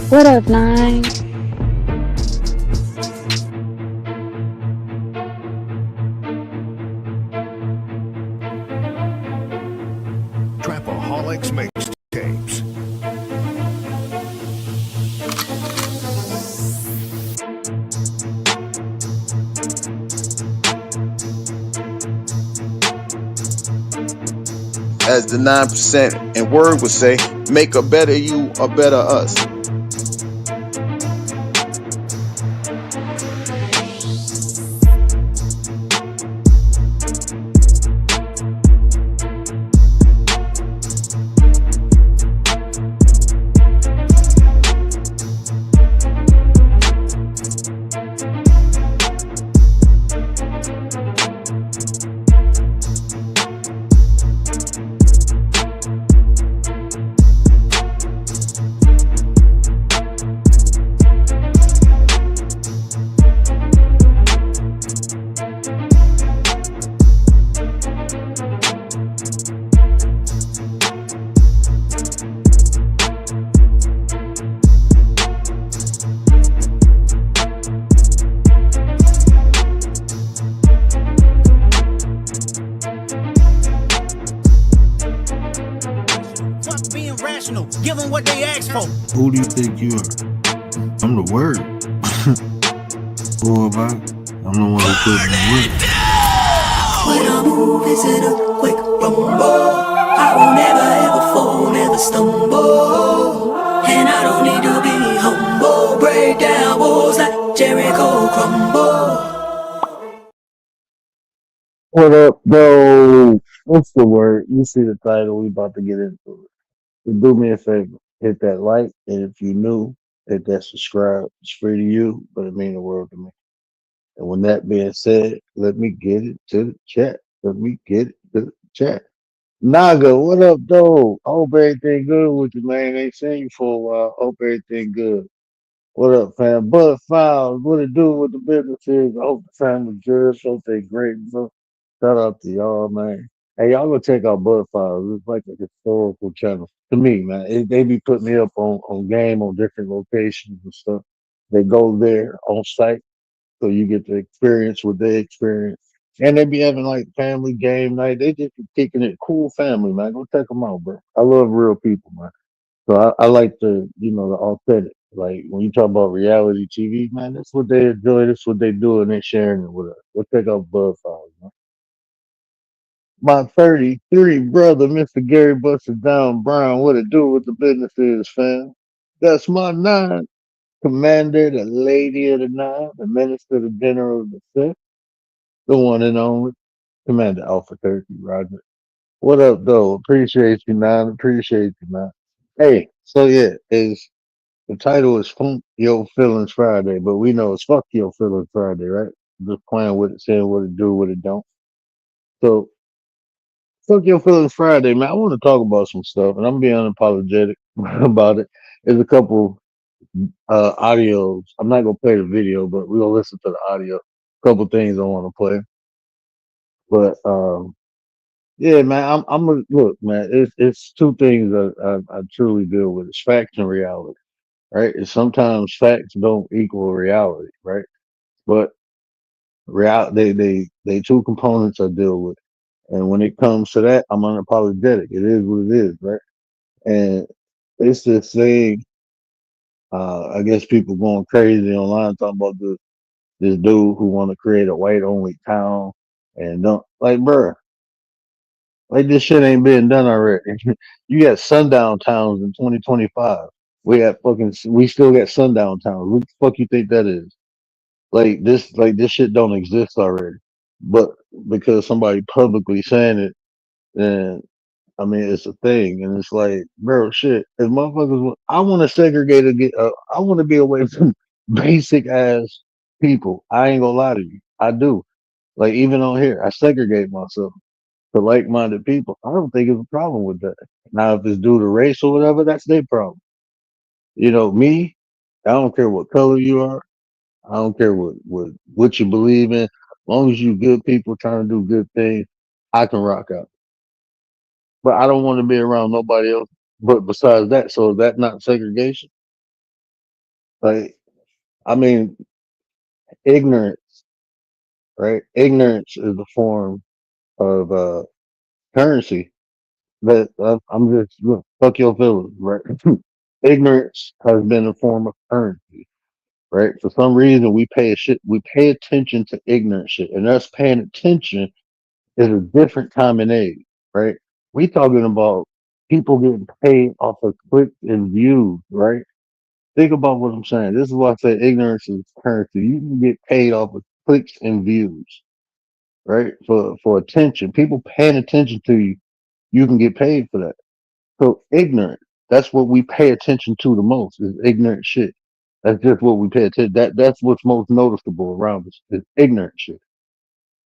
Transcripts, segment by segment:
What up, Nine? Trapaholics mixtapes. As the 9% and word would say, make a better you, a better us. Fuck being rational, give them what they ask for. Who do you think you are? I'm the word. Boy, I'm the one who put in the work. When I move, is it a quick rumble? I will never ever fall, never stumble. And I don't need to be humble. Break down walls like Jericho crumble. What up, though? What's the word? You see the title. We about to get into it. So do me a favor. Hit that like. And if you new, hit that subscribe. It's free to you, but it mean the world to me. And when that being said, let me get it to the chat. Let me get it to the chat. Naga, what up, though? Hope everything good with you, man. Ain't seen you for a while. Hope everything good. What up, fam? Bud Files, what it do with the business is? I hope the family's good. Hope they great. So, shout out to y'all, man. Hey, y'all go check out Bud Files. It's like a historical channel to me, man. They be putting me up on game on different locations and stuff. They go there on site, so you get to experience what they experience. And they be having like family game night. They just be kicking it. Cool family, man. Go check them out, bro. I love real people, man. So I like the authentic. Like when you talk about reality TV, man, that's what they enjoy. That's what they do, and they sharing it with us. We'll take out Bud Files, man. My 33 brother, Mr. Gary Buster Down Brown, what it do with the business is, fam. That's my nine. Commander, the lady of the nine, the minister, the general of the six, the one and only Commander Alpha Turkey, Roger. What up, though? Appreciate you, nine. Appreciate you, man. Hey, so yeah, is the title is Funk Your Feelings Friday, but we know it's Fuck Your Feelings Friday, right? Just playing with it, saying what it do, what it don't. So, Fuck Your Feelings Friday, man. I want to talk about some stuff, and I'm being unapologetic about it. There's a couple audios. I'm not gonna play the video, but we're gonna listen to the audio. A couple things I want to play, but yeah, man. I'm gonna look, man. It's two things that I truly deal with. It's facts and reality, right? And sometimes facts don't equal reality, right? But they two components I deal with. And when it comes to that, I'm unapologetic. It is what it is, right? And it's this thing, I guess people going crazy online talking about this dude who want to create a white only town and don't like bruh, like this shit ain't been done already. You got sundown towns in 2025. We still got sundown towns. What the fuck you think that is? Like this shit don't exist already. But because somebody publicly saying it, then I mean it's a thing, and it's like, bro, shit. If motherfuckers, I want to segregate again. I want to be away from basic ass people. I ain't gonna lie to you. I do. Like even on here, I segregate myself to like-minded people. I don't think it's a problem with that. Now, if it's due to race or whatever, that's their problem. Me, I don't care what color you are. I don't care what you believe in. As long as you good people trying to do good things, I can rock out. But I don't want to be around nobody else. But besides that, so is that not segregation? Like, I mean, ignorance, right? Ignorance is a form of currency. That I'm just look, fuck your feelings, right? Ignorance has been a form of currency, right? For some reason, we pay attention to ignorant shit, and us paying attention is a different time and age, right? We talking about people getting paid off of clicks and views, right? Think about what I'm saying. This is why I say ignorance is currency. You can get paid off of clicks and views, right? For attention. People paying attention to you, you can get paid for that. So ignorant. That's what we pay attention to the most is ignorant shit. That's just what we pay attention. That's what's most noticeable around us is ignorant shit.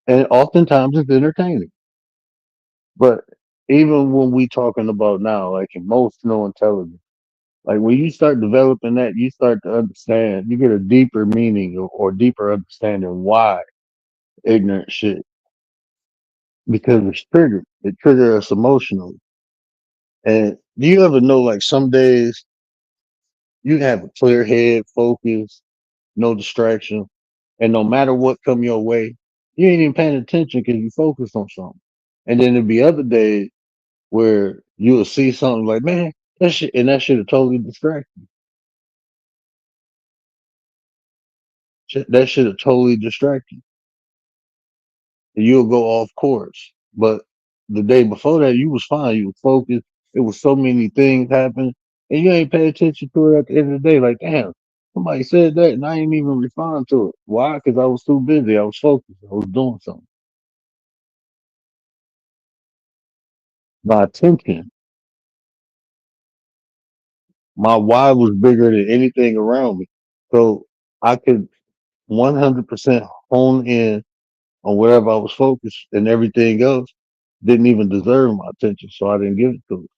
And oftentimes it's entertaining. But even when we talking about now, like emotional intelligence, like when you start developing that, you start to understand, you get a deeper meaning or deeper understanding why ignorant shit. Because it's triggered. It triggers us emotionally. And do you ever know like some days you have a clear head, focus, no distraction, and no matter what come your way, you ain't even paying attention because you focused on something. And then there'd be other days where you will see something like, man, that shit, and that shit will totally distract you. That shit will totally distract you. And you'll go off course. But the day before that, you was fine. You was focused. It was so many things happening, and you ain't pay attention to it at the end of the day. Like, damn, somebody said that, and I ain't even respond to it. Why? Because I was too busy. I was focused. I was doing something. My attention, my why was bigger than anything around me. So I could 100% hone in on whatever I was focused, and everything else didn't even deserve my attention. So I didn't give it to it.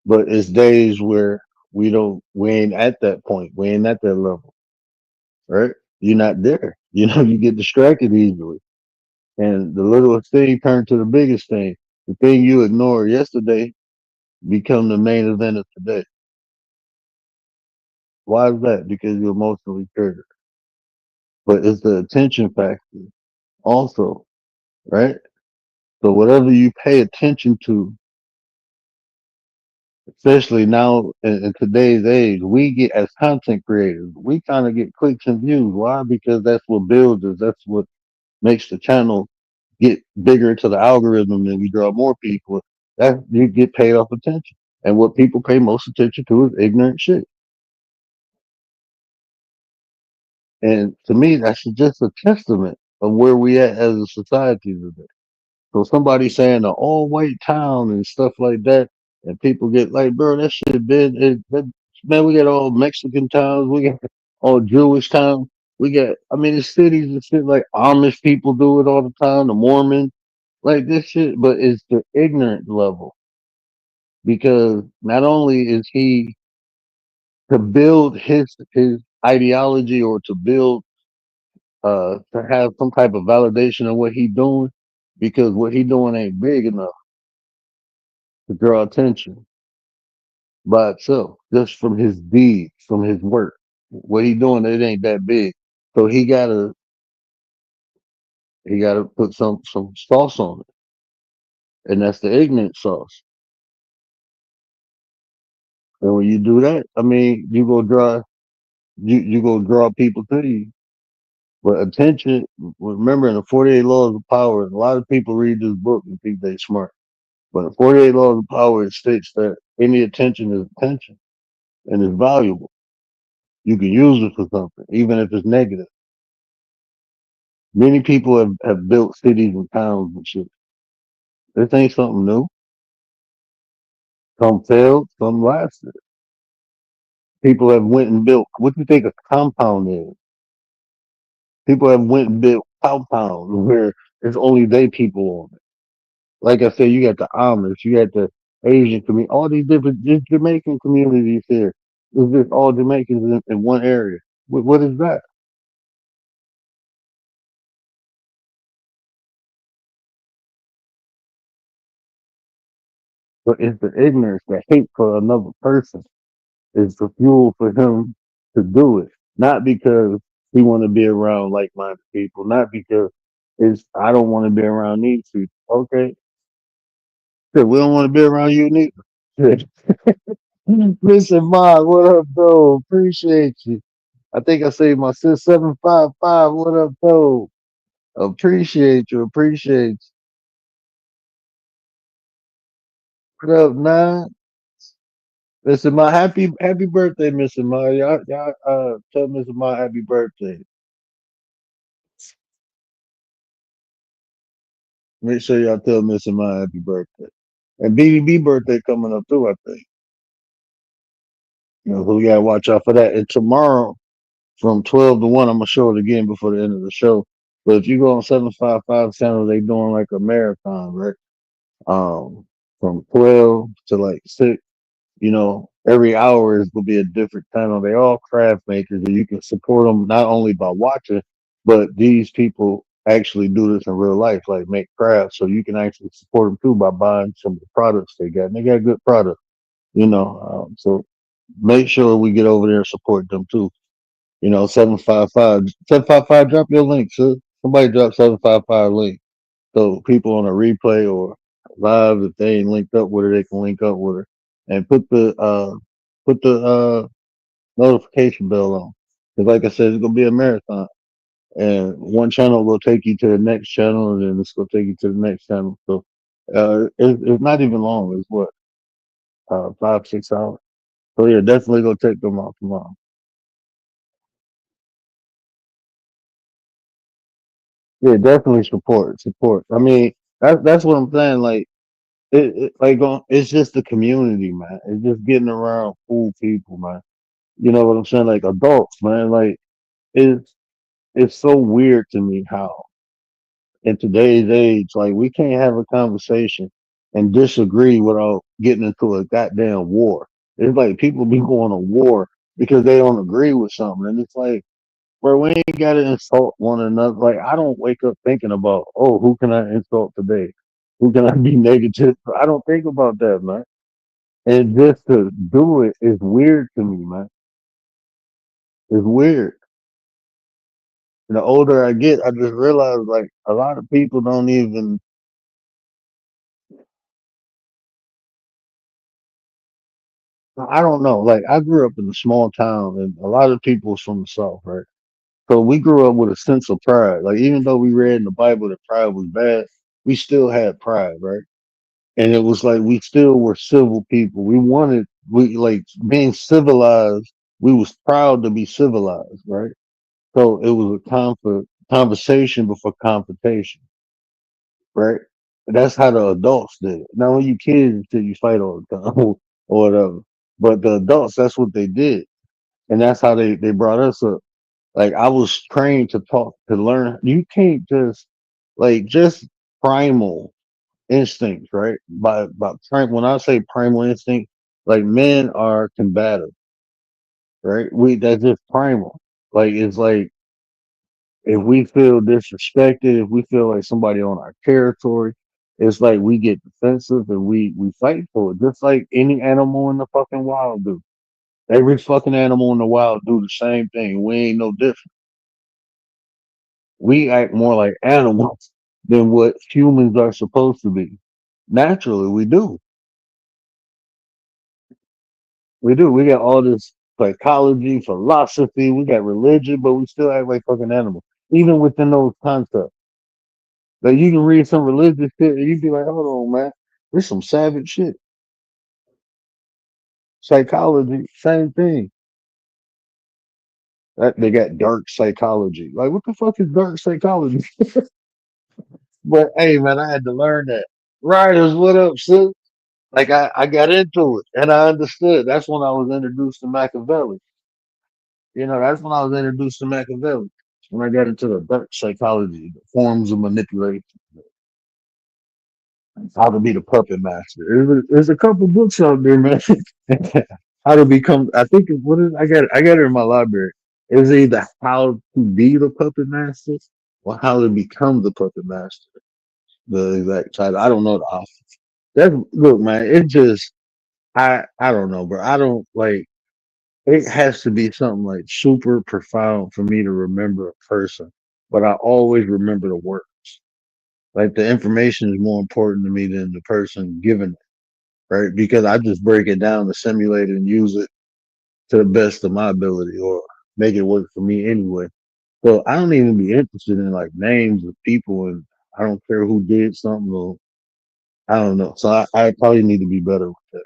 But it's days where we ain't at that point. We ain't at that level, right? You're not there. You know, you get distracted easily. And the littlest thing turned to the biggest thing. The thing you ignored yesterday become the main event of today. Why is that? Because you're emotionally triggered. But it's the attention factor also, right? So whatever you pay attention to, especially now in today's age, we get as content creators, we kind of get clicks and views. Why? Because that's what builds us. That's what makes the channel get bigger into the algorithm, and we draw more people. That you get paid off attention. And what people pay most attention to is ignorant shit. And to me, that's just a testament of where we at as a society today. So somebody saying an all white town and stuff like that, and people get like, bro, that shit been man, we got all Mexican towns, we got all Jewish towns, we got I mean it's cities and shit like Amish people do it all the time, the Mormons, like this shit, but it's the ignorant level. Because not only is he to build his ideology or to build to have some type of validation of what he doing, because what he doing ain't big enough to draw attention by itself, just from his deeds, from his work. What he doing, it ain't that big. So he gotta put some sauce on it. And that's the ignorant sauce. And when you do that, I mean, you go draw people to you. But attention, remember in the 48 laws of power, a lot of people read this book and think they smart. But in 48 laws of power, it states that any attention is attention and is valuable. You can use it for something, even if it's negative. Many people have built cities and towns and shit. This ain't something new. Some failed, some lasted. People have went and built. What do you think a compound is? People have went and built compounds where it's only they people on it. Like I said, you got the Amish, you got the Asian community, all these different just Jamaican communities here. It's just all Jamaicans in one area. What is that? But it's the ignorance, the hate for another person is the fuel for him to do it, not because we want to be around like-minded people, not because it's I don't want to be around these people. Okay, shit, we don't want to be around you neither. Shit. Listen, Ma, what up, though? Appreciate you. I think I saved my sis 755. What up, though? Appreciate you. Appreciate you. What up, Nine? Listen, my happy birthday, Mr. Ma. Y'all tell Mr. Ma happy birthday. Make sure y'all tell Mr. Ma happy birthday. And BDB birthday coming up too, I think. You know, so we gotta watch out for that. And tomorrow from 12 to 1, I'm gonna show it again before the end of the show. But if you go on 755 channel, they doing like a marathon, right? From 12 to like 6, you know, every hour is gonna be a different channel. They all craft makers, and you can support them not only by watching, but these people actually do this in real life, like make crafts. So you can actually support them too by buying some of the products they got. And they got good products, you know. So make sure we get over there and support them too. You know, 755, drop your link, sir. Somebody drop 755 link. So people on a replay or live, if they ain't linked up with her, they can link up with her. And put the notification bell on. Because like I said, it's gonna be a marathon. And one channel will take you to the next channel, and then it's gonna take you to the next channel. So it's not even long. It's what 5 6 hours. So yeah, definitely go check them out tomorrow. Yeah, definitely support. I mean, that's what I'm saying. Like it's just the community, man. It's just getting around cool people, man. You know what I'm saying? Like adults, man. Like it's it's so weird to me how in today's age, like we can't have a conversation and disagree without getting into a goddamn war. It's like people be going to war because they don't agree with something, and it's like, bro, we ain't gotta insult one another. Like I don't wake up thinking about, oh, who can I insult today? Who can I be negative? I don't think about that, man. And just to do it is weird to me, man. It's weird. And the older I get, I just realize like a lot of people don't even. I don't know. Like I grew up in a small town, and a lot of people was from the south, right? So we grew up with a sense of pride. Like even though we read in the Bible that pride was bad, we still had pride, right? And it was like we still were civil people. We like being civilized. We was proud to be civilized, right? So it was a conversation before confrontation, right? That's how the adults did it. Now when you kids until you fight all the time or whatever. But the adults, that's what they did. And that's how they brought us up. Like I was trained to talk to learn. You can't just like just primal instincts, right? When I say primal instinct, like men are combative, right? We That's just primal. Like it's like if we feel disrespected, if we feel like somebody on our territory, it's like we get defensive and we fight for it, just like any animal in the fucking wild do. Every fucking animal in the wild do the same thing. We ain't no different. We act more like animals than what humans are supposed to be. Naturally, we do. We do. We got all this psychology, philosophy, we got religion, but we still act like fucking animals. Even within those concepts. Like you can read some religious shit and you be like, hold on, man. This some savage shit. Psychology, same thing. They got dark psychology. Like what the fuck is dark psychology? But hey man, I had to learn that. Riders, what up, sis? Like I got into it and I understood. That's when I was introduced to Machiavelli. You know, that's when I was introduced to Machiavelli. When I got into the dark psychology, the forms of manipulation, how to be the puppet master. There's a couple books out there, man. How to become. I think what is I got it in my library. It was either how to be the puppet master or how to become the puppet master. The exact title. I don't know the author. That look, man. It just I don't know, bro. I don't like. it has to be something like super profound for me to remember a person, but I always remember the words. Like the information is more important to me than the person giving it, right? Because I just break it down to simulate it and use it to the best of my ability or make it work for me anyway. So I don't even be interested in like names of people and I don't care who did something or I don't know. So I probably need to be better with that.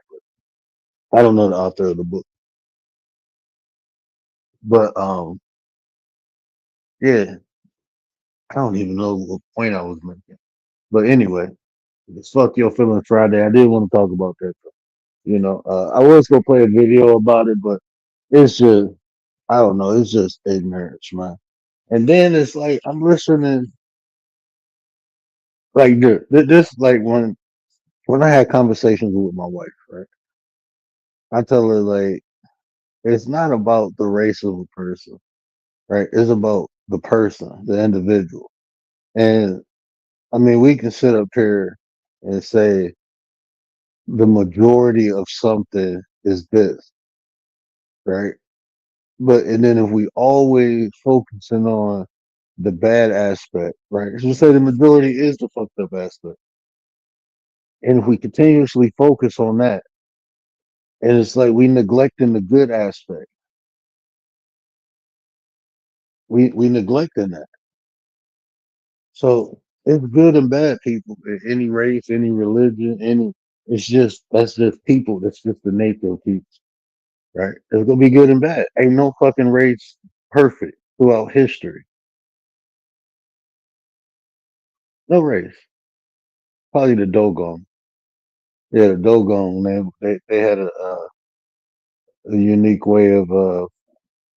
I don't know the author of the book. But yeah, I don't even know what point I was making. But anyway, it's fuck your feelings Friday. I did want to talk about that though. I was gonna play a video about it, but it's just I don't know, it's just ignorance, man. And then it's like I'm listening like this like when I had conversations with my wife, right? I tell her like it's not about the race of a person, right? It's about the person, the individual. And I mean, we can sit up here and say the majority of something is this, right? But and then if we always focusing on the bad aspect, right? So say the majority is the fucked up aspect. And if we continuously focus on that, and it's like we neglecting the good aspect. We neglecting that. So it's good and bad people, any race, any religion, any it's just that's just people. That's just the nature of people, right? There's gonna be good and bad. Ain't no fucking race perfect throughout history. No race. Probably the Dogon. Yeah, the Dogon, man. They had a unique way of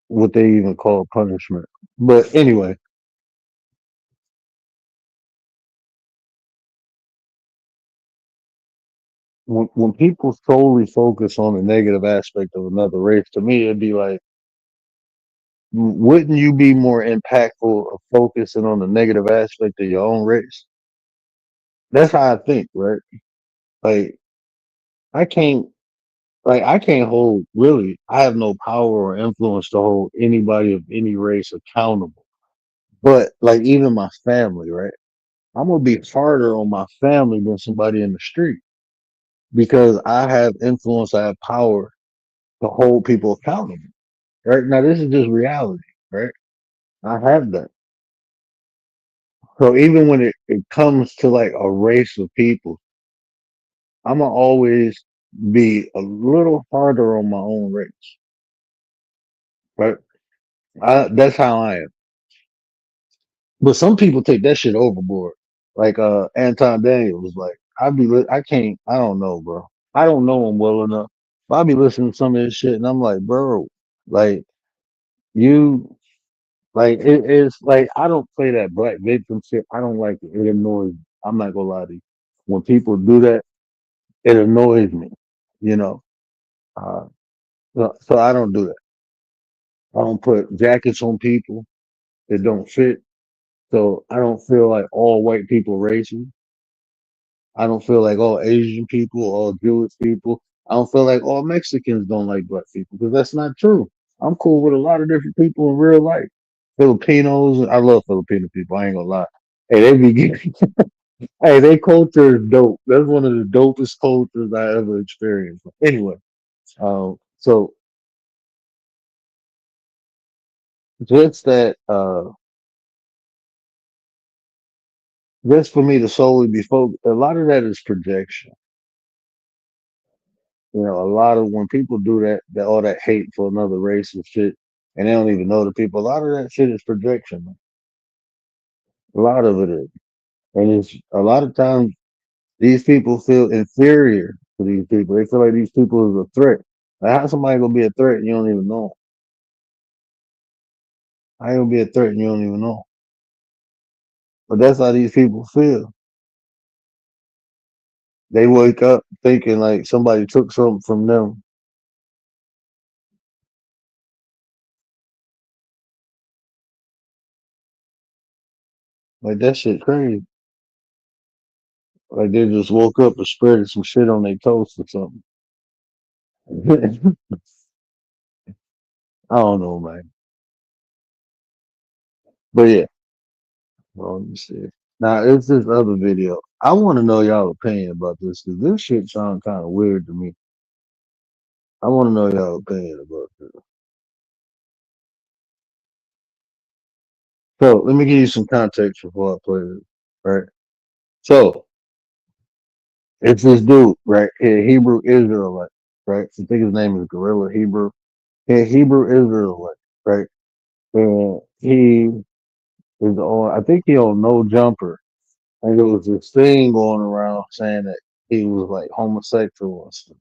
what they even call punishment. But anyway, when people solely focus on the negative aspect of another race, to me it'd be like, wouldn't you be more impactful of focusing on the negative aspect of your own race? That's how I think, right? Like I can't I can't hold really I have no power or influence to hold anybody of any race accountable. But like even my family, right? I'm gonna be harder on my family than somebody in the street because I have influence, I have power to hold people accountable. Right now, this is just reality, right? I have that. So even when it comes to like a race of people, I'm gonna always be a little harder on my own race, right? That's how I am. But some people take that shit overboard. Like Anton Daniels was like, I can't, I don't know, bro. I don't know him well enough. But I be listening to some of this shit and I'm like, bro, like you like it is like I don't play that black victim shit. I don't like it. It annoys me. I'm not gonna lie to you. When people do that, it annoys me, you know. Uh so I don't do that. I don't put jackets on people that don't fit. So I don't feel like all white people racist. I don't feel like all Asian people, all Jewish people. I don't feel like all Mexicans don't like black people because that's not true. I'm cool with a lot of different people in real life. Filipinos, I love Filipino people. I ain't gonna lie. Hey, they be getting, hey, their culture is dope. That's one of the dopest cultures I ever experienced. Anyway, so just that, just for me to solely be focused, a lot of that is projection. A lot of when people do that all that hate for another race and shit, and they don't even know the people. A lot of that shit is projection. Man. A lot of it is, and it's a lot of times these people feel inferior to these people. They feel like these people is a threat. Like how somebody gonna be a threat and you don't even know 'em? How you gonna be a threat and you don't even know 'em? But that's how these people feel. They wake up thinking like somebody took something from them. Like that shit crazy. Like they just woke up and spread some shit on their toast or something. I don't know, man. But yeah, well, let me see. Now it's this other video. I want to know y'all opinion about this because this shit sounds kind of weird to me. I want to know y'all opinion about this. So let me give you some context before I play this. Right. So it's this dude, right? A Hebrew Israelite, right? I think his name is Gorilla Hebrew. A Hebrew Israelite, right? And he is on. I think he on No Jumper, and there was this thing going around saying that he was like homosexual and stuff,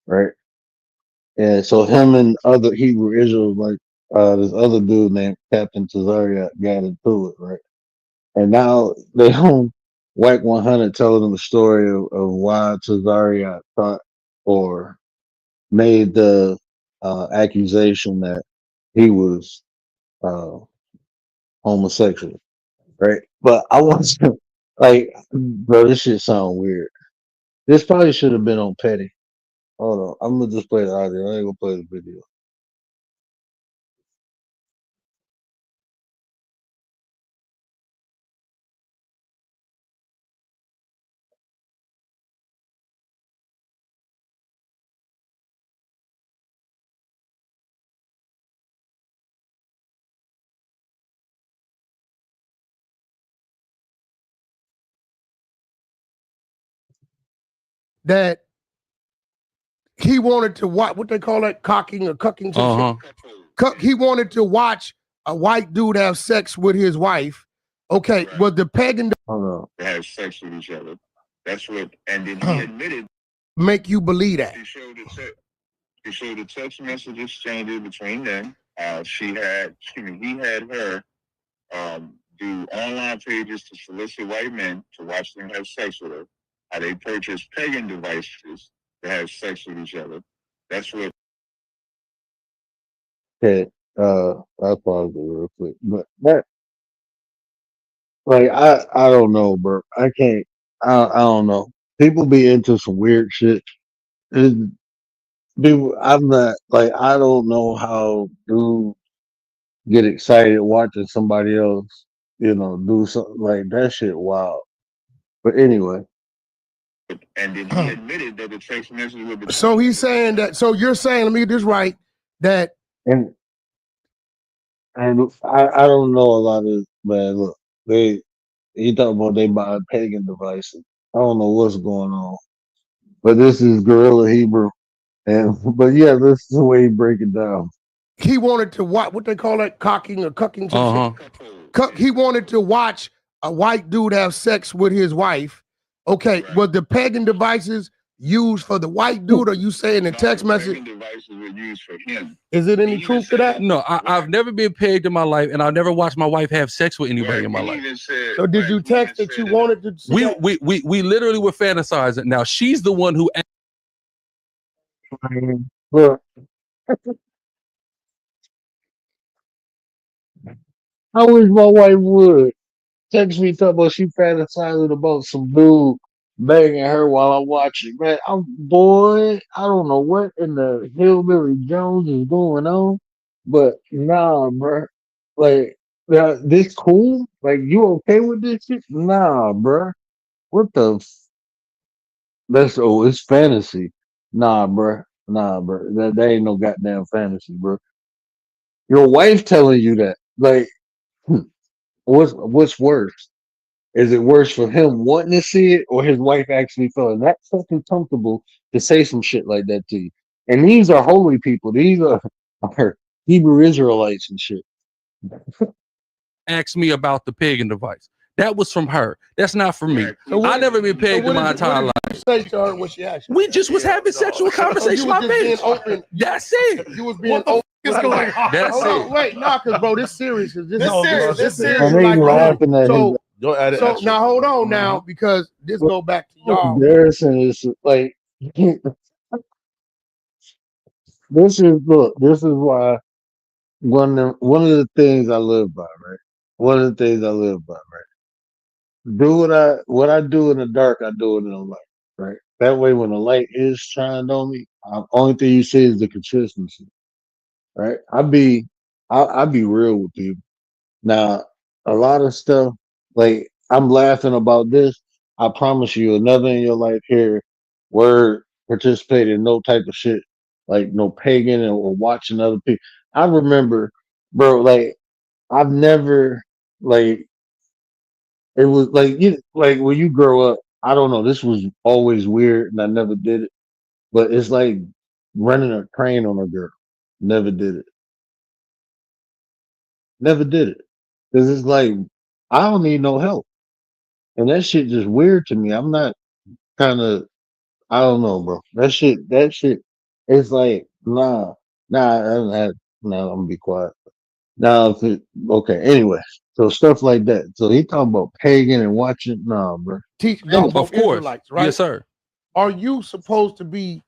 right? And so him and other Hebrew Israelites, this other dude named Captain Tazariak got into it, right? And now they on Whack 100 telling them the story of why Tazariak thought or made the accusation that he was uh, homosexual, right? But I want to, like, bro, this shit sound weird. This probably should have been on Petty. Hold on, I'm gonna just play the audio. I ain't gonna play the video. That he wanted to watch what they call that cocking or cucking. Some shit. He wanted to watch a white dude have sex with his wife. Okay, was the pagan Hold on. Have sex with each other. That's what, and then he admitted make you believe that? he showed the text message exchanges between them. He had her do online pages to solicit white men to watch them have sex with her. How they purchase pagan devices to have sex with each other. That's what. Okay, I'll pause it real quick. But that, like, I don't know, bro. I can't. I don't know. People be into some weird shit. It, people, I'm not like I don't know how dudes get excited watching somebody else, do something like that shit. Wild. But anyway, And then he admitted that the text message would. So he's saying that. So you're saying, let me get this right, that and I don't know a lot of man. Look, he talking about they buy pagan devices. I don't know what's going on, but this is Gorilla Hebrew, and but yeah, this is the way he break it down. he wanted to watch what they call that cocking or cucking. Some shit. He wanted to watch a white dude have sex with his wife. Okay, was the pagan devices used for the white dude, or you saying the text message? Pagan devices were used for him. Is it any truth to that? No, I've never been pegged in my life, and I've never watched my wife have sex with anybody in my life. So did you text that you wanted to? We literally were fantasizing. Now she's the one who. Look, I wish my wife would text me talking about she fantasizing about some dude banging her while I'm watching. Man, boy, I don't know what in the hillbilly Jones is going on, but nah, bro. Like, this cool? Like, you okay with this shit? Nah, bro. What the? It's fantasy. Nah, bro. Nah, bro. That ain't no goddamn fantasy, bro. Your wife telling you that. Like, what's worse? Is it worse for him wanting to see it or his wife actually feeling that fucking comfortable to say some shit like that to you? And these are holy people. These are Hebrew Israelites and shit. Asked me about the pagan device. That was from her. That's not from me. So I never been pegged in my entire life. Say to her what she asked you? We just was having sexual conversation. You was My just being bitch. open. That's it. You was being open. That's Hold it. on, wait, nah, cause bro, this serious. This And serious. they Like, laughing at so, his Don't add it. so now hold on now, because this go back to y'all. embarrassing. Is like this is why one of the things I live by, right? One of the things I live by, right? Do what I do in the dark, I do it in the light, right? That way, when the light is shined on me, only thing you see is the consistency. right? I'd be real with people. Now, a lot of stuff, like I'm laughing about this. I promise you, another in your life here, word participate in no type of shit, like no pagan or watching other people. I remember, bro, like I've never like it was like like when you grow up. I don't know. This was always weird, and I never did it. But it's like running a train on a girl. Never did it. Never did it. Cause it's like I don't need no help, and that shit just weird to me. I'm not kind of I don't know, bro. That shit. It's like nah. I'm gonna be quiet. Now, okay. Anyway, so stuff like that. So he talking about pagan and watching. Nah, bro. Teach No, them of course. Israelites, right? Yes, sir. Are you supposed to be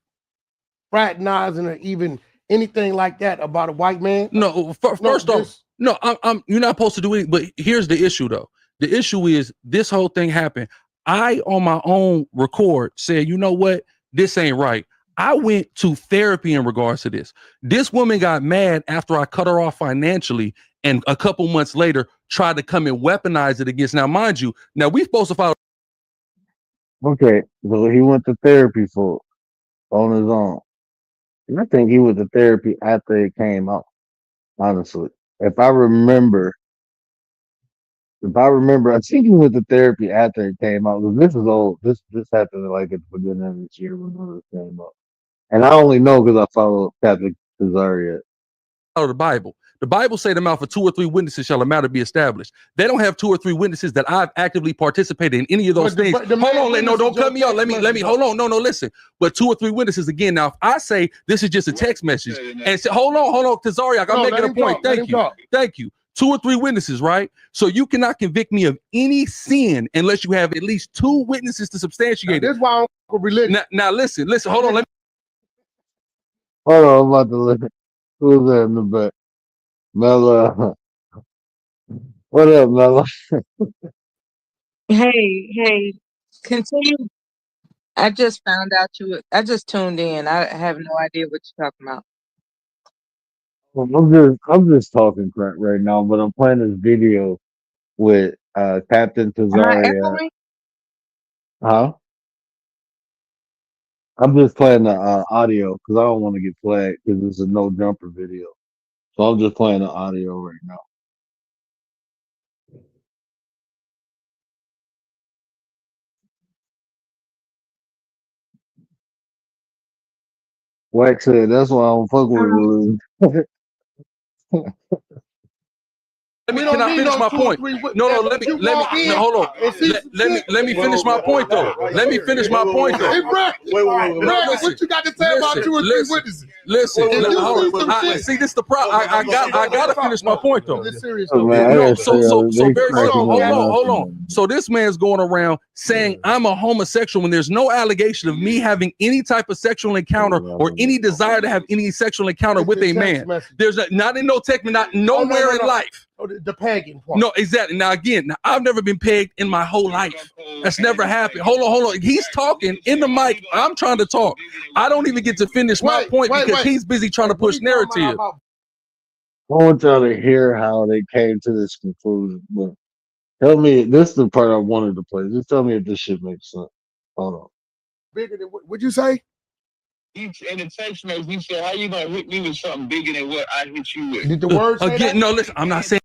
fraternizing or even anything like that about a white man? No, first off, no, I'm you're not supposed to do it. But here's the issue, though. The issue is this whole thing happened. I, on my own record, said, you know what? This ain't right. I went to therapy in regards to this. This woman got mad after I cut her off financially, and a couple months later tried to come and weaponize it against. Now, mind you, now we supposed to follow. Okay, so he went to therapy for on his own. And I think he went to therapy after it came out. Honestly, if I remember, I think he went to therapy after it came out. 'Cause this is old. This happened like at the beginning of this year when it came out. And I only know because I follow Captain Cesaria. The Bible. The Bible say the mouth of 2 or 3 witnesses shall a matter be established. They don't have 2 or 3 witnesses that I've actively participated in any of those things. Hold on, no, don't cut me off. Let me hold on. No, listen. But 2 or 3 witnesses again. Now, if I say this is just a text message and say, hold on, Tazariak, I'm making a point. Thank you. 2 or 3 witnesses, right? So you cannot convict me of any sin unless you have at least 2 witnesses to substantiate it. That's why I'm religion. Now listen, hold on. Hold on, I'm about to look. Who's that in the back? Mella. What up, Mella? Hey, continue. I just found out I just tuned in. I have no idea what you're talking about. I'm just talking crap right now, but I'm playing this video with Captain Am I Cesaria. echoing? Huh? I'm just playing the audio because I don't want to get flagged because it's a no jumper video. So I'm just playing the audio right now. Wax said that's why I don't fuck with it. Can I finish my point? No, let me hold on. Let me finish my point though. Let me finish my point though. Hey, Brad, what you got to say about 2 or 3 witnesses? Listen, see, this is the problem. I gotta finish my point though. Man, So very hold on. So this man's going around saying I'm a homosexual when there's no allegation of me having any type of sexual encounter or any desire to have any sexual encounter with a man. There's not in no text, not nowhere in life. The pagan part. No, exactly. Now again, I've never been pegged in my whole life. That's never happened. Hold on. He's talking in the mic. I'm trying to talk. I don't even get to finish my point because he's busy trying to push narrative. I want y'all to hear how they came to this conclusion. But tell me, this is the part I wanted to play. Just tell me if this shit makes sense. Hold on. Bigger than what'd you say? In the text message, he said, "How you gonna hit me with something bigger than what I hit you with?" Did the word say again? That? No, listen. I'm not saying.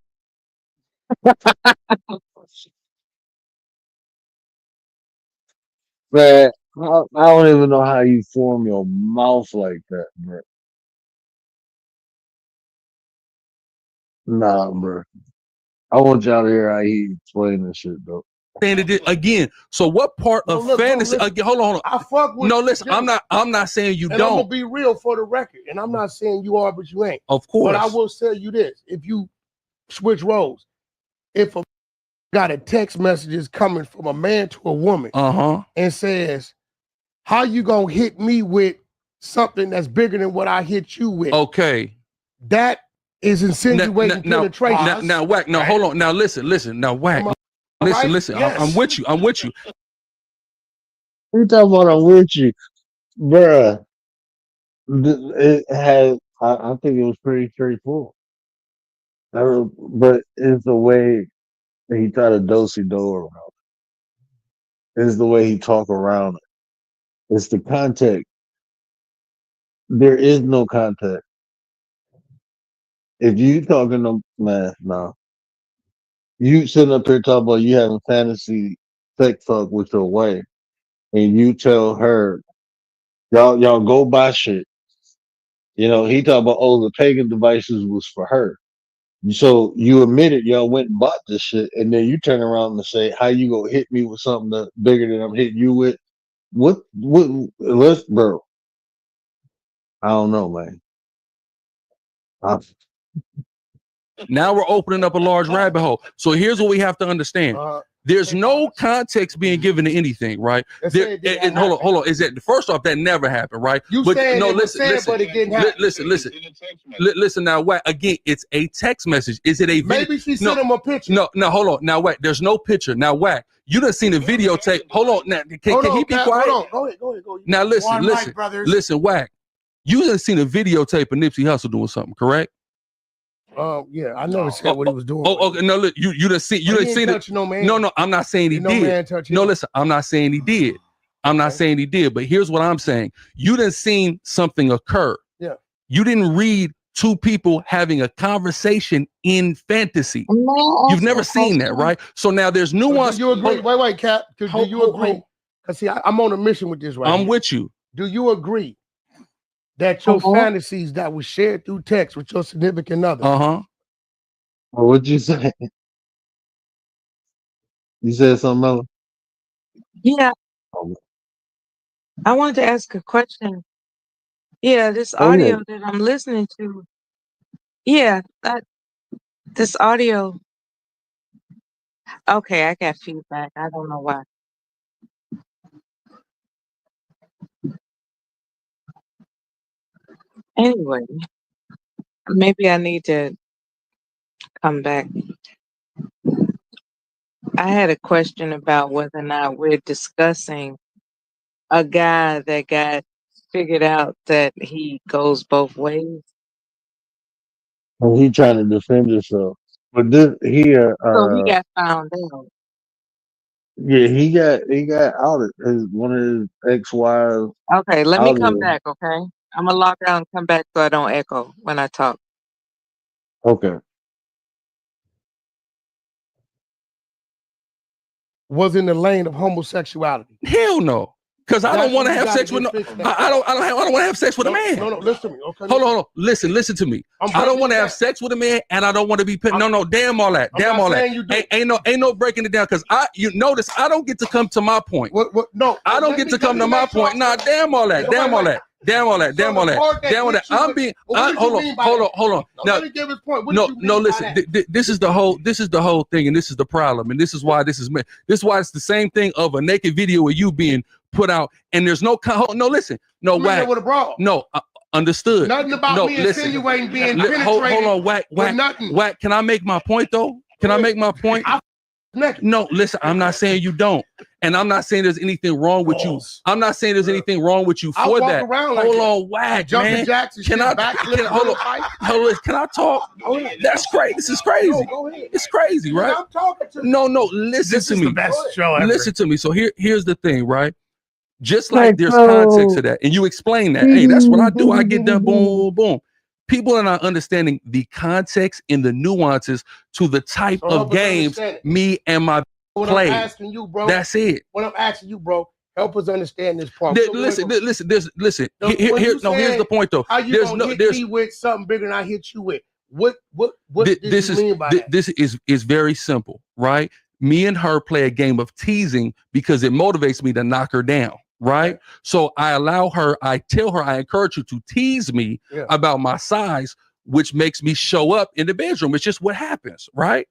Man, I don't even know how you form your mouth like that, bro. Nah, bro. I want y'all to hear how he explain this shit, though. Saying it again. So what part of fantasy? Again, hold on. I fuck with. No, listen. I'm not saying you and don't. I'm gonna be real for the record, and I'm not saying you are, but you ain't. Of course. But I will tell you this: if you switch roles, if a got a text messages coming from a man to a woman, and says, "How you gonna hit me with something that's bigger than what I hit you with?" Okay. That is insinuating penetration. Now, Whack. No, hold on. Now, listen. Now, Whack. Listen. Yes. I'm with you. You talking about I'm with you, bruh? It had I think it was pretty straightforward. But it's the way that he tried to do around it. It's the way he talk around it. It's the context. There is no context. If you talking to man, no. You sitting up here talking about you having fantasy sex talk with your wife, and you tell her y'all go buy shit. You know, he talking about the pagan devices was for her. So you admitted y'all went and bought this shit, and then you turn around and say, "How you gonna hit me with something that bigger than I'm hitting you with?" What? Let's, bro. I don't know, man. Now we're opening up a large rabbit hole. So here's what we have to understand. There's no context being given to anything, right? Hold on. Is that first off, that never happened, right? You but saying no, it was said, but it didn't happen. Listen. Now, what? Again, it's a text message. Is it a video? Maybe she sent him a picture. No, hold on. Now, wait. There's no picture. Now, whack. You done seen a videotape. Hold on. Now, can he be quiet? Hold on. Go ahead. Now, listen, whack. You done seen a videotape of Nipsey Hussle doing something, correct? Yeah, I never said what he was doing. Okay. No, look, you done seen it. No, man. No, I'm not saying he did. No, listen, I'm not saying he did. I'm not saying he did, but here's what I'm saying. You done seen something occur. Yeah. You didn't read two people having a conversation in fantasy. You've never seen that, right? So now there's nuance. Do you agree? Wait, Cap. Do you agree? Because see, I'm on a mission with this right I'm here. with you. Do you agree that your fantasies that was shared through text with your significant other? Uh-huh. Well, what'd you say? You said something else? Yeah, I wanted to ask a question. Yeah, this audio that I'm listening to. Yeah, this audio. Okay, I got feedback. I don't know why. Anyway, maybe I need to come back. I had a question about whether or not we're discussing a guy that got figured out that he goes both ways. And he trying to defend himself. But this here, So he got found out. yeah, he got outed. One of his ex-wives. Okay, let me come him. back, okay? I'm gonna lock out and come back so I don't echo when I talk. Okay. Was in the lane of homosexuality. Hell no. Because I don't want to have sex with no. I don't want to have sex with a man. No, listen to me. Okay. Hold on. Listen to me. I don't want to have sex with a man, and I don't want to be put. No, damn all that. Damn all that. Ain't no breaking it down. Because you notice I don't get to come to my point. What? No, I don't get to come to my point. Nah, damn all that. Damn all that. Damn all that. I'm being. Hold on. Now, let me give his point. No. Listen. This is the whole thing, and this is the problem, and this is why this is why it's the same thing of a naked video of you being put out, and there's no listen. No, whack. No, understood. Nothing about me insinuating being penetrated. Hold on, whack. Can I make my point though? Can I make my point? No, listen. I'm not saying you don't, and I'm not saying there's anything wrong with you. I'm not saying there's anything wrong with you for that. Hold on, whack, man. Can I talk? That's crazy. This is crazy. It's crazy, right? I'm talking to No. Listen to me. The best show ever. Listen to me. So here's the thing, right? Just like there's context to that, and you explain that. Hey, that's what I do. I get done. Boom, boom. People are not understanding the context and the nuances to the type of games me and my play. I'm asking you, bro. That's it. What I'm asking you, bro, help us understand this part. Listen. Here's the point though. How you gonna hit me with something bigger than I hit you with? What did you mean by that? This is very simple, right? Me and her play a game of teasing because it motivates me to knock her down. Right. So I tell her, I encourage you to tease me about my size, which makes me show up in the bedroom. It's just what happens. Right.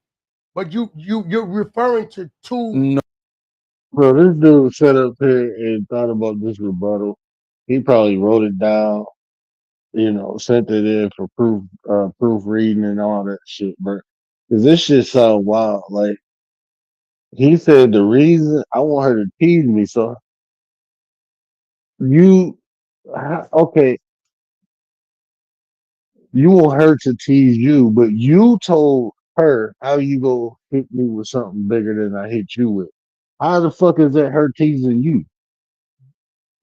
But you're referring to two. No. Bro, this dude sat up here and thought about this rebuttal. He probably wrote it down, sent it in for proofreading and all that shit, bro. Because this shit sound wild. Like, he said the reason I want her to tease me, so okay. you want her to tease you, but you told her how you go hit me with something bigger than I hit you with. How the fuck is that her teasing you?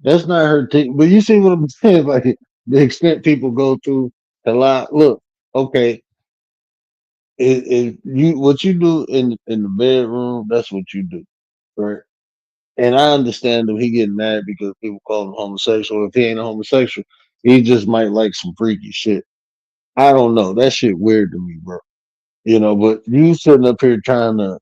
That's not her teasing. But you see what I'm saying? Like the extent people go through a lot. Look, okay, if you what you do in the bedroom, that's what you do, right? And I understand that he getting mad because people call him homosexual. If he ain't a homosexual, he just might like some freaky shit. I don't know. That shit weird to me, bro. You know, but you sitting up here trying to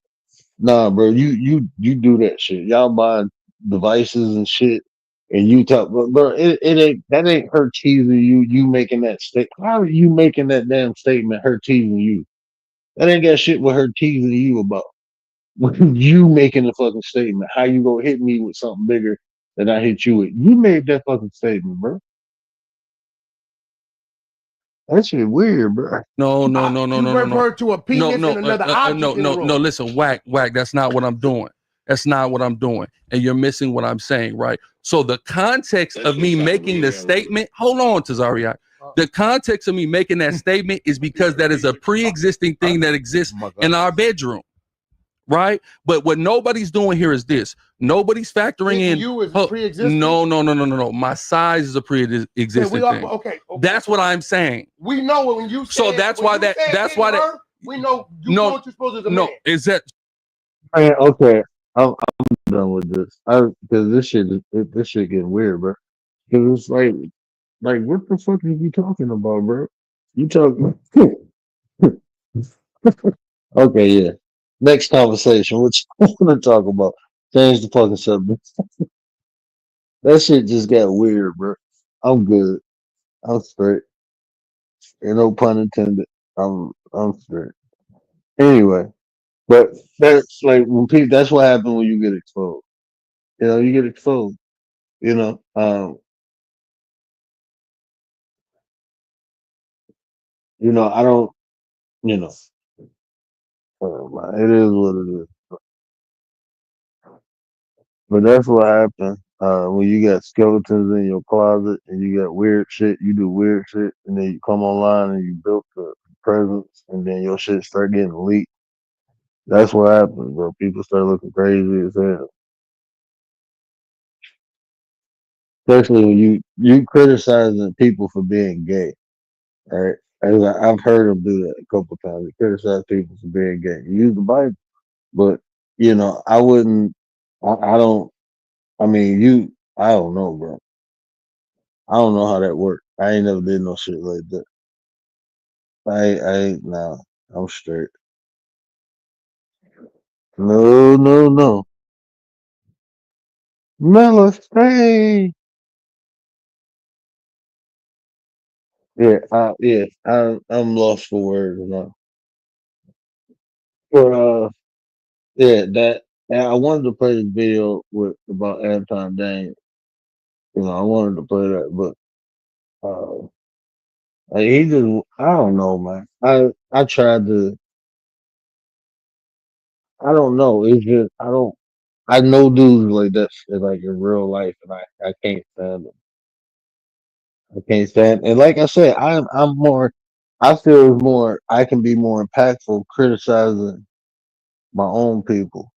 nah, bro. You do that shit. Y'all buy devices and shit, and you talk, bro. It ain't that ain't her teasing you. You making that statement? How are you making that damn statement? Her teasing you? That ain't got shit with her teasing you about. When you making the fucking statement, how you gonna hit me with something bigger than I hit you with? You made that fucking statement, bro. That shit weird, bro. No. You refer to a penis and another object in the room. No. Listen, whack. That's not what I'm doing. That's not what I'm doing, and you're missing what I'm saying, right? So the context of me making the statement. Hold on, Tazariak. The context of me making that statement is because that is a pre-existing thing that exists in our bedroom, right? But what nobody's doing here is this. Nobody's factoring in. You is pre-existing. No. My size is a pre-existing thing. Okay. That's what I'm saying. We know when you. So that's why that. That's why that. We know you know what you're supposed to as a man. Is that? Man, okay, I'm done with this. Because this shit getting weird, bro. Because it's like what the fuck are you talking about, bro? You talking? Okay, yeah. Next conversation. What you want to talk about? Change the fucking subject. That shit just got weird, bro. I'm good. I'm straight. And no pun intended. I'm straight. Anyway, but that's like when people. That's what happened when you get exposed. You know, you get exposed. You know, I don't. You know, it is what it is. But that's what happened when you got skeletons in your closet and you got weird shit. You do weird shit, and then you come online and you build the presence, and then your shit start getting leaked. That's what happens, bro. People start looking crazy as hell. Especially when you criticizing people for being gay, right? As I've heard them do that a couple times. They criticize people for being gay. You use the Bible, but I wouldn't. I don't. I mean, I don't know, bro. I don't know how that works. I ain't never did no shit like that. I ain't nah. I'm straight. No. Melody. I'm lost for words now. But yeah, that and I wanted to play this video with about Anton Daniel. I wanted to play that, but like he just I don't know, man. I tried to I don't know. It's just I know dudes like that like in real life, and I can't stand them. I can't stand. And like I said, I'm more. I feel it's more. I can be more impactful criticizing my own people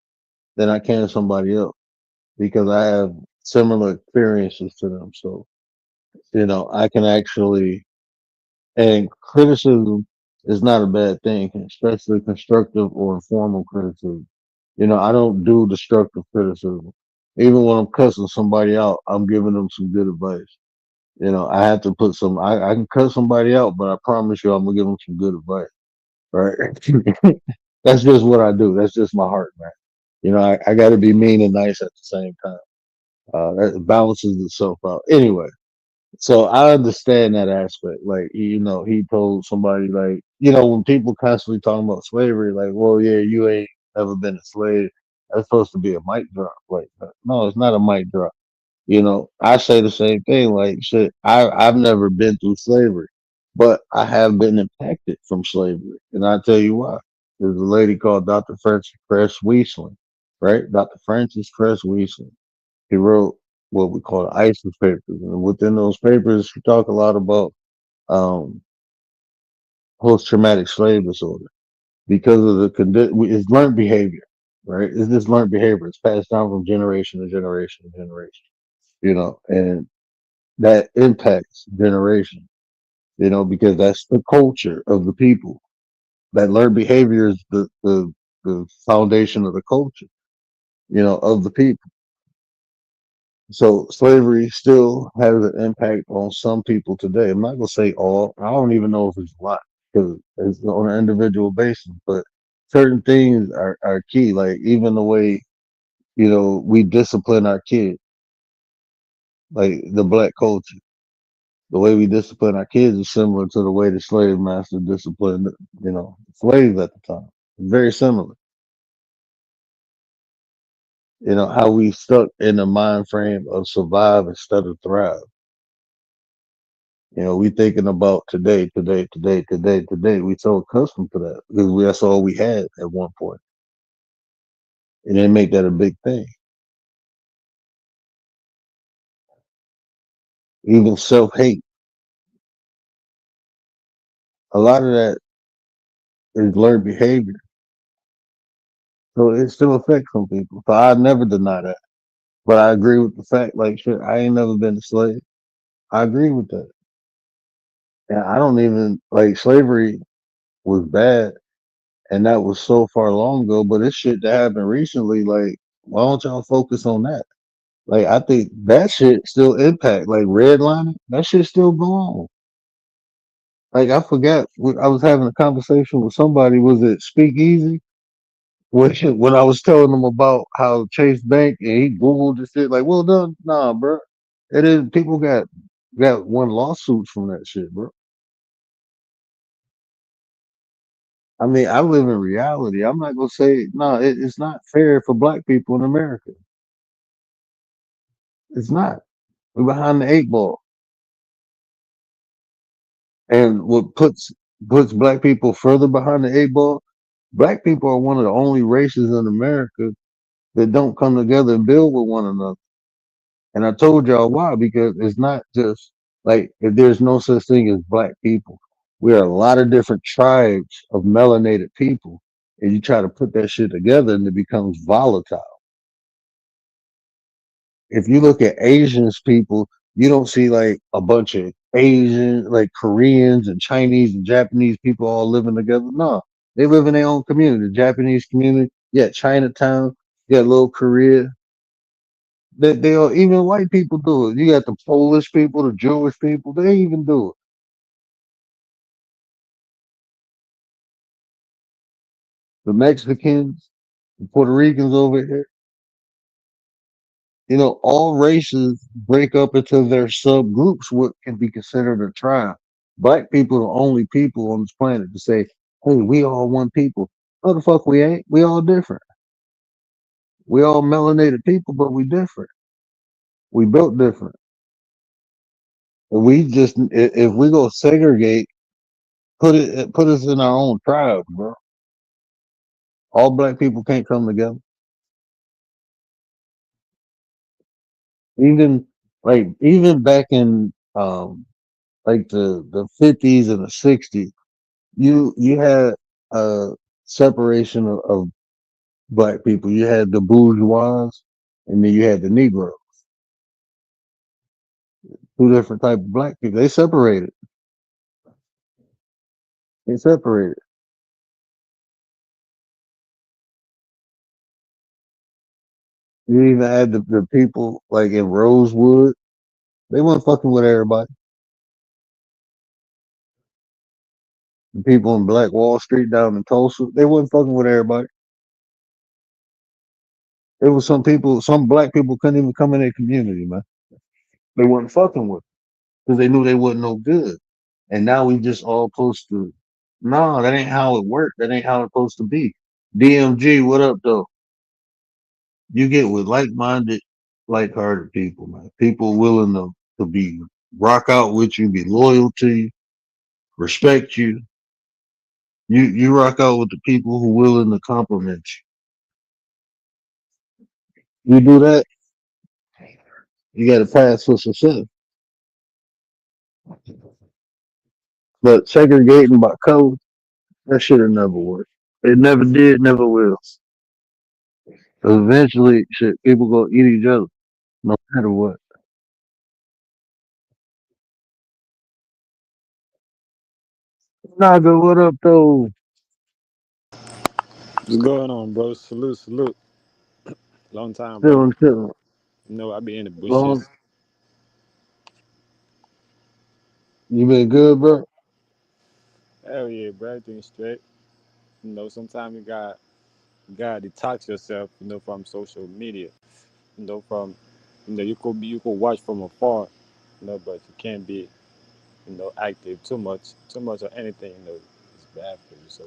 than I can somebody else because I have similar experiences to them. So I can actually. And criticism is not a bad thing, especially constructive or informal criticism. I don't do destructive criticism. Even when I'm cussing somebody out, I'm giving them some good advice. I have to put some. I can cut somebody out, but I promise you, I'm gonna give them some good advice. Right? That's just what I do. That's just my heart, man. I got to be mean and nice at the same time. That balances itself out. Anyway, so I understand that aspect. Like, he told somebody, like, when people constantly talking about slavery, like, well, yeah, you ain't ever been a slave. That's supposed to be a mic drop. Like, no, it's not a mic drop. I say the same thing. Like, shit, I've never been through slavery, but I have been impacted from slavery. And I tell you why. There's a lady called Dr. Frances Cress Wheatland, right? Dr. Frances Cress Wheatland. He wrote what we call the ISIS papers. And within those papers, he talk a lot about um, post-traumatic slave disorder because of the it's learned behavior, right? It's this learned behavior. It's passed down from generation to generation to generation, and that impacts generation, because that's the culture of the people. That learned behavior is the foundation of the culture, of the people. So slavery still has an impact on some people today. I'm not gonna say all. I don't even know if it's a lot because it's on an individual basis. But certain things are key. Like even the way we discipline our kids, like the black culture. The way we discipline our kids is similar to the way the slave master disciplined, slaves at the time. Very similar. How we stuck in the mind frame of survive instead of thrive. We thinking about today, today, today, today, today. We so accustomed to that because that's all we had at one point. And they make that a big thing. Even self-hate. A lot of that is learned behavior. So it still affects some people. So I never deny that. But I agree with the fact, like, shit, I ain't never been a slave. I agree with that. And I don't even, like, slavery was bad. And that was so far long ago. But it's shit that happened recently. Like, why don't y'all focus on that? Like, I think that shit still impact. Like, redlining, that shit still go on. Like, I forgot. I was having a conversation with somebody. Was it Speakeasy? When I was telling them about how Chase Bank and he Googled this shit, like, well done. Nah, bro. It is people got won lawsuits from that shit, bro. I mean, I live in reality. I'm not gonna say no. It's not fair for black people in America. It's not. We're behind the eight ball, and what puts black people further behind the eight ball. Black people are one of the only races in America that don't come together and build with one another. And I told y'all why, because it's not just like if there's no such thing as black people. We are a lot of different tribes of melanated people. And you try to put that shit together and it becomes volatile. If you look at Asians people, you don't see like a bunch of Asian, like Koreans and Chinese and Japanese people all living together. No, they live in their own community. The Japanese community, yeah, Chinatown, yeah, little Korea, that they are even white people do it. You got the Polish people, the Jewish people, they even do it. The Mexicans, the Puerto Ricans over here. All races break up into their subgroups, what can be considered a tribe. Black people are the only people on this planet to say, hey, we all one people. No, the fuck we ain't. We all different. We all melanated people, but we different. We built different. And we just, if we go segregate, put us in our own tribe, bro. All black people can't come together. Even back in like the 50s and the 60s, you had a separation of black people. You had the bourgeois, and then you had the Negroes. Two different type of black people. They separated. They separated. You even had the people like in Rosewood. They weren't fucking with everybody. The people in Black Wall Street down in Tulsa, they wasn't fucking with everybody. There was some black people couldn't even come in their community, man. They wasn't fucking with because they knew they wasn't no good. And now we just all supposed to. No, that ain't how it worked. That ain't how it's supposed to be. DMG, what up though? You get with like-minded, like-hearted people, man. People willing to be rock out with you, be loyal to you, respect you. You rock out with the people who willing to compliment you. You do that, you got a pass for success. But segregating by color, that should have never worked. It never did, never will. 'Cause eventually, shit, people gonna eat each other, no matter what. Naga, what up, though? What's going on, bro? Salute, salute. Long time, bro. Chilling, chilling. You know, I be in the Long, bushes. you been good, bro? Hell yeah, bro. Everything straight. You know, sometimes you gotta detox yourself, from social media. From you could watch from afar, but you can't be, active too much. Too much of anything, is bad for you. So,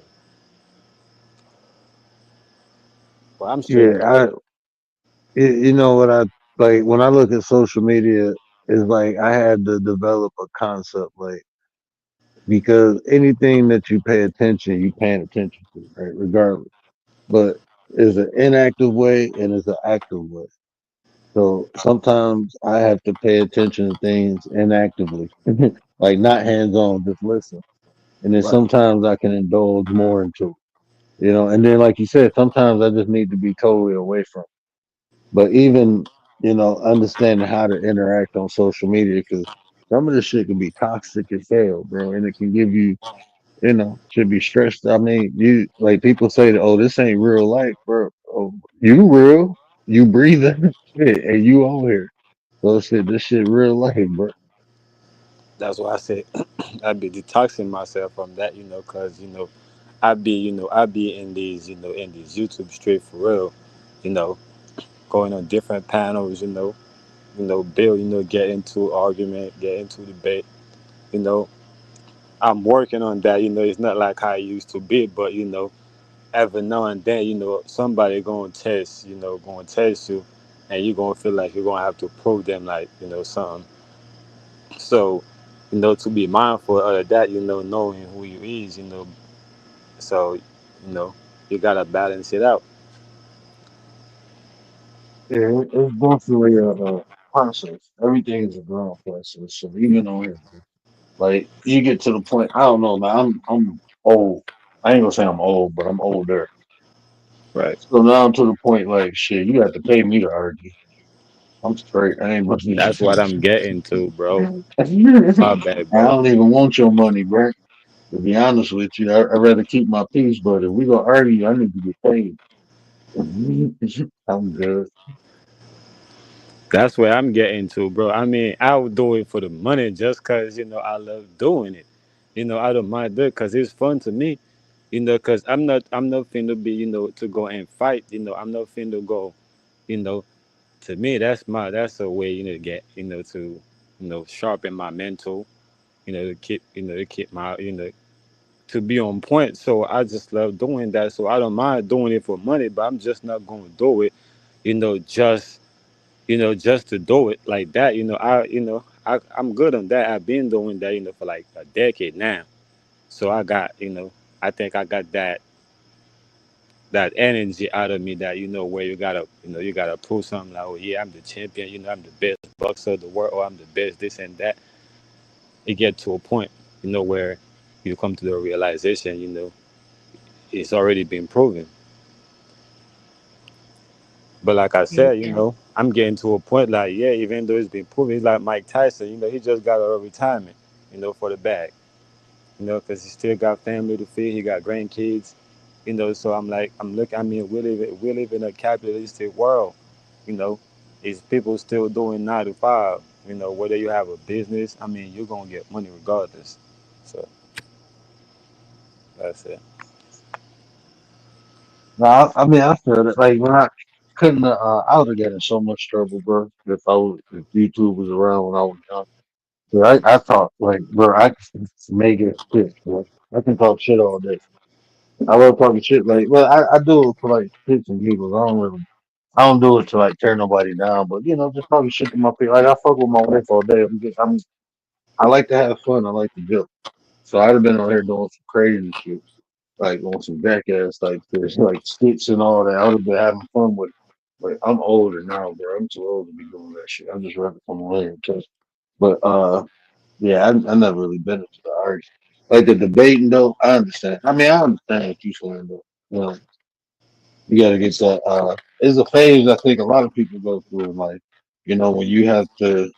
but I'm straight Yeah, though. you know what I like when I look at social media, is like I had to develop a concept, like because anything that you pay attention, you paying attention to, right? Regardless, but is an inactive way and is an active way. So sometimes I have to pay attention to things inactively, like not hands on, just listen. And then Right. sometimes I can indulge more into it, and then like you said, sometimes I just need to be totally away from it. But even, understanding how to interact on social media, because some of this shit can be toxic as hell, bro. And it can give you, should be stressed. I mean, you like people say that, oh, this ain't real life, bro. Oh, you real, you breathing shit, and you on here. So shit, this shit real life, bro. That's why I said I'd be detoxing myself from that, cause I be in these YouTube straight for real, you know, going on different panels, build, get into argument, get into debate, you know. I'm working on that, it's not like how it used to be, but every now and then, somebody gonna test you and you're gonna feel like you're gonna have to prove them like, something. So, to be mindful of that, knowing who you is, so, you gotta balance it out. Yeah, it's definitely a process. Everything is a growing process. So even on here, like you get to the point. I don't know, man. I'm old. I ain't gonna say I'm old, but I'm older. Right. So now I'm to the point like shit. You have to pay me to argue. I'm straight. I ain't about to. That's what I'm getting to, bro. I My bad, bro. don't even want your money, bro. To be honest with you, I'd rather keep my peace. But if we gonna argue, I need to get paid. I'm good. That's where I'm getting to, bro. I mean, I would do it for the money just because, I love doing it. I don't mind doing it because it's fun to me, because I'm not finna be, to go and fight. I'm not finna go, you know, to me, that's a way, to get, sharpen my mental, to keep my, to be on point. So I just love doing that. So I don't mind doing it for money, but I'm just not going to do it, just just to do it like that. I'm good on that. I've been doing that, for like a decade now. So I think I got that energy out of me that where you gotta prove something like, oh yeah, I'm the champion, I'm the best boxer of the world, or I'm the best this and that. It get to a point, where you come to the realization, it's already been proven. But like I Yeah. said, I'm getting to a point like, yeah, even though it's been proven, it's like Mike Tyson, he just got a retirement, for the bag, because he still got family to feed, he got grandkids, so I'm like, I mean, we live in a capitalistic world, you know, is people still doing 9 to 5, whether you have a business, I mean, you're gonna get money regardless. So that's it. No, I mean, I feel it. Like when I couldn't, I would have got in so much trouble, bro. If YouTube was around when I was young. Yeah, I thought like, bro, I can make it shit. Bro. I can talk shit all day. I love talking shit. Like, well, I do it for like shits and giggles. I don't do it to like tear nobody down. But just talking shit to my people. Like I fuck with my wife all day. I like to have fun. I like to joke. So I'd have been on here doing some crazy shit, like on some jackass like this, like skits and all that. I would have been having fun with it. But I'm older now, bro. I'm too old to be doing that shit. I'm just rather come on here and touch. But yeah, I never really been into the art. Like the debating though, I understand. I mean, I understand what you're saying though. You got to get that. It's a phase I think a lot of people go through in life. When you have to,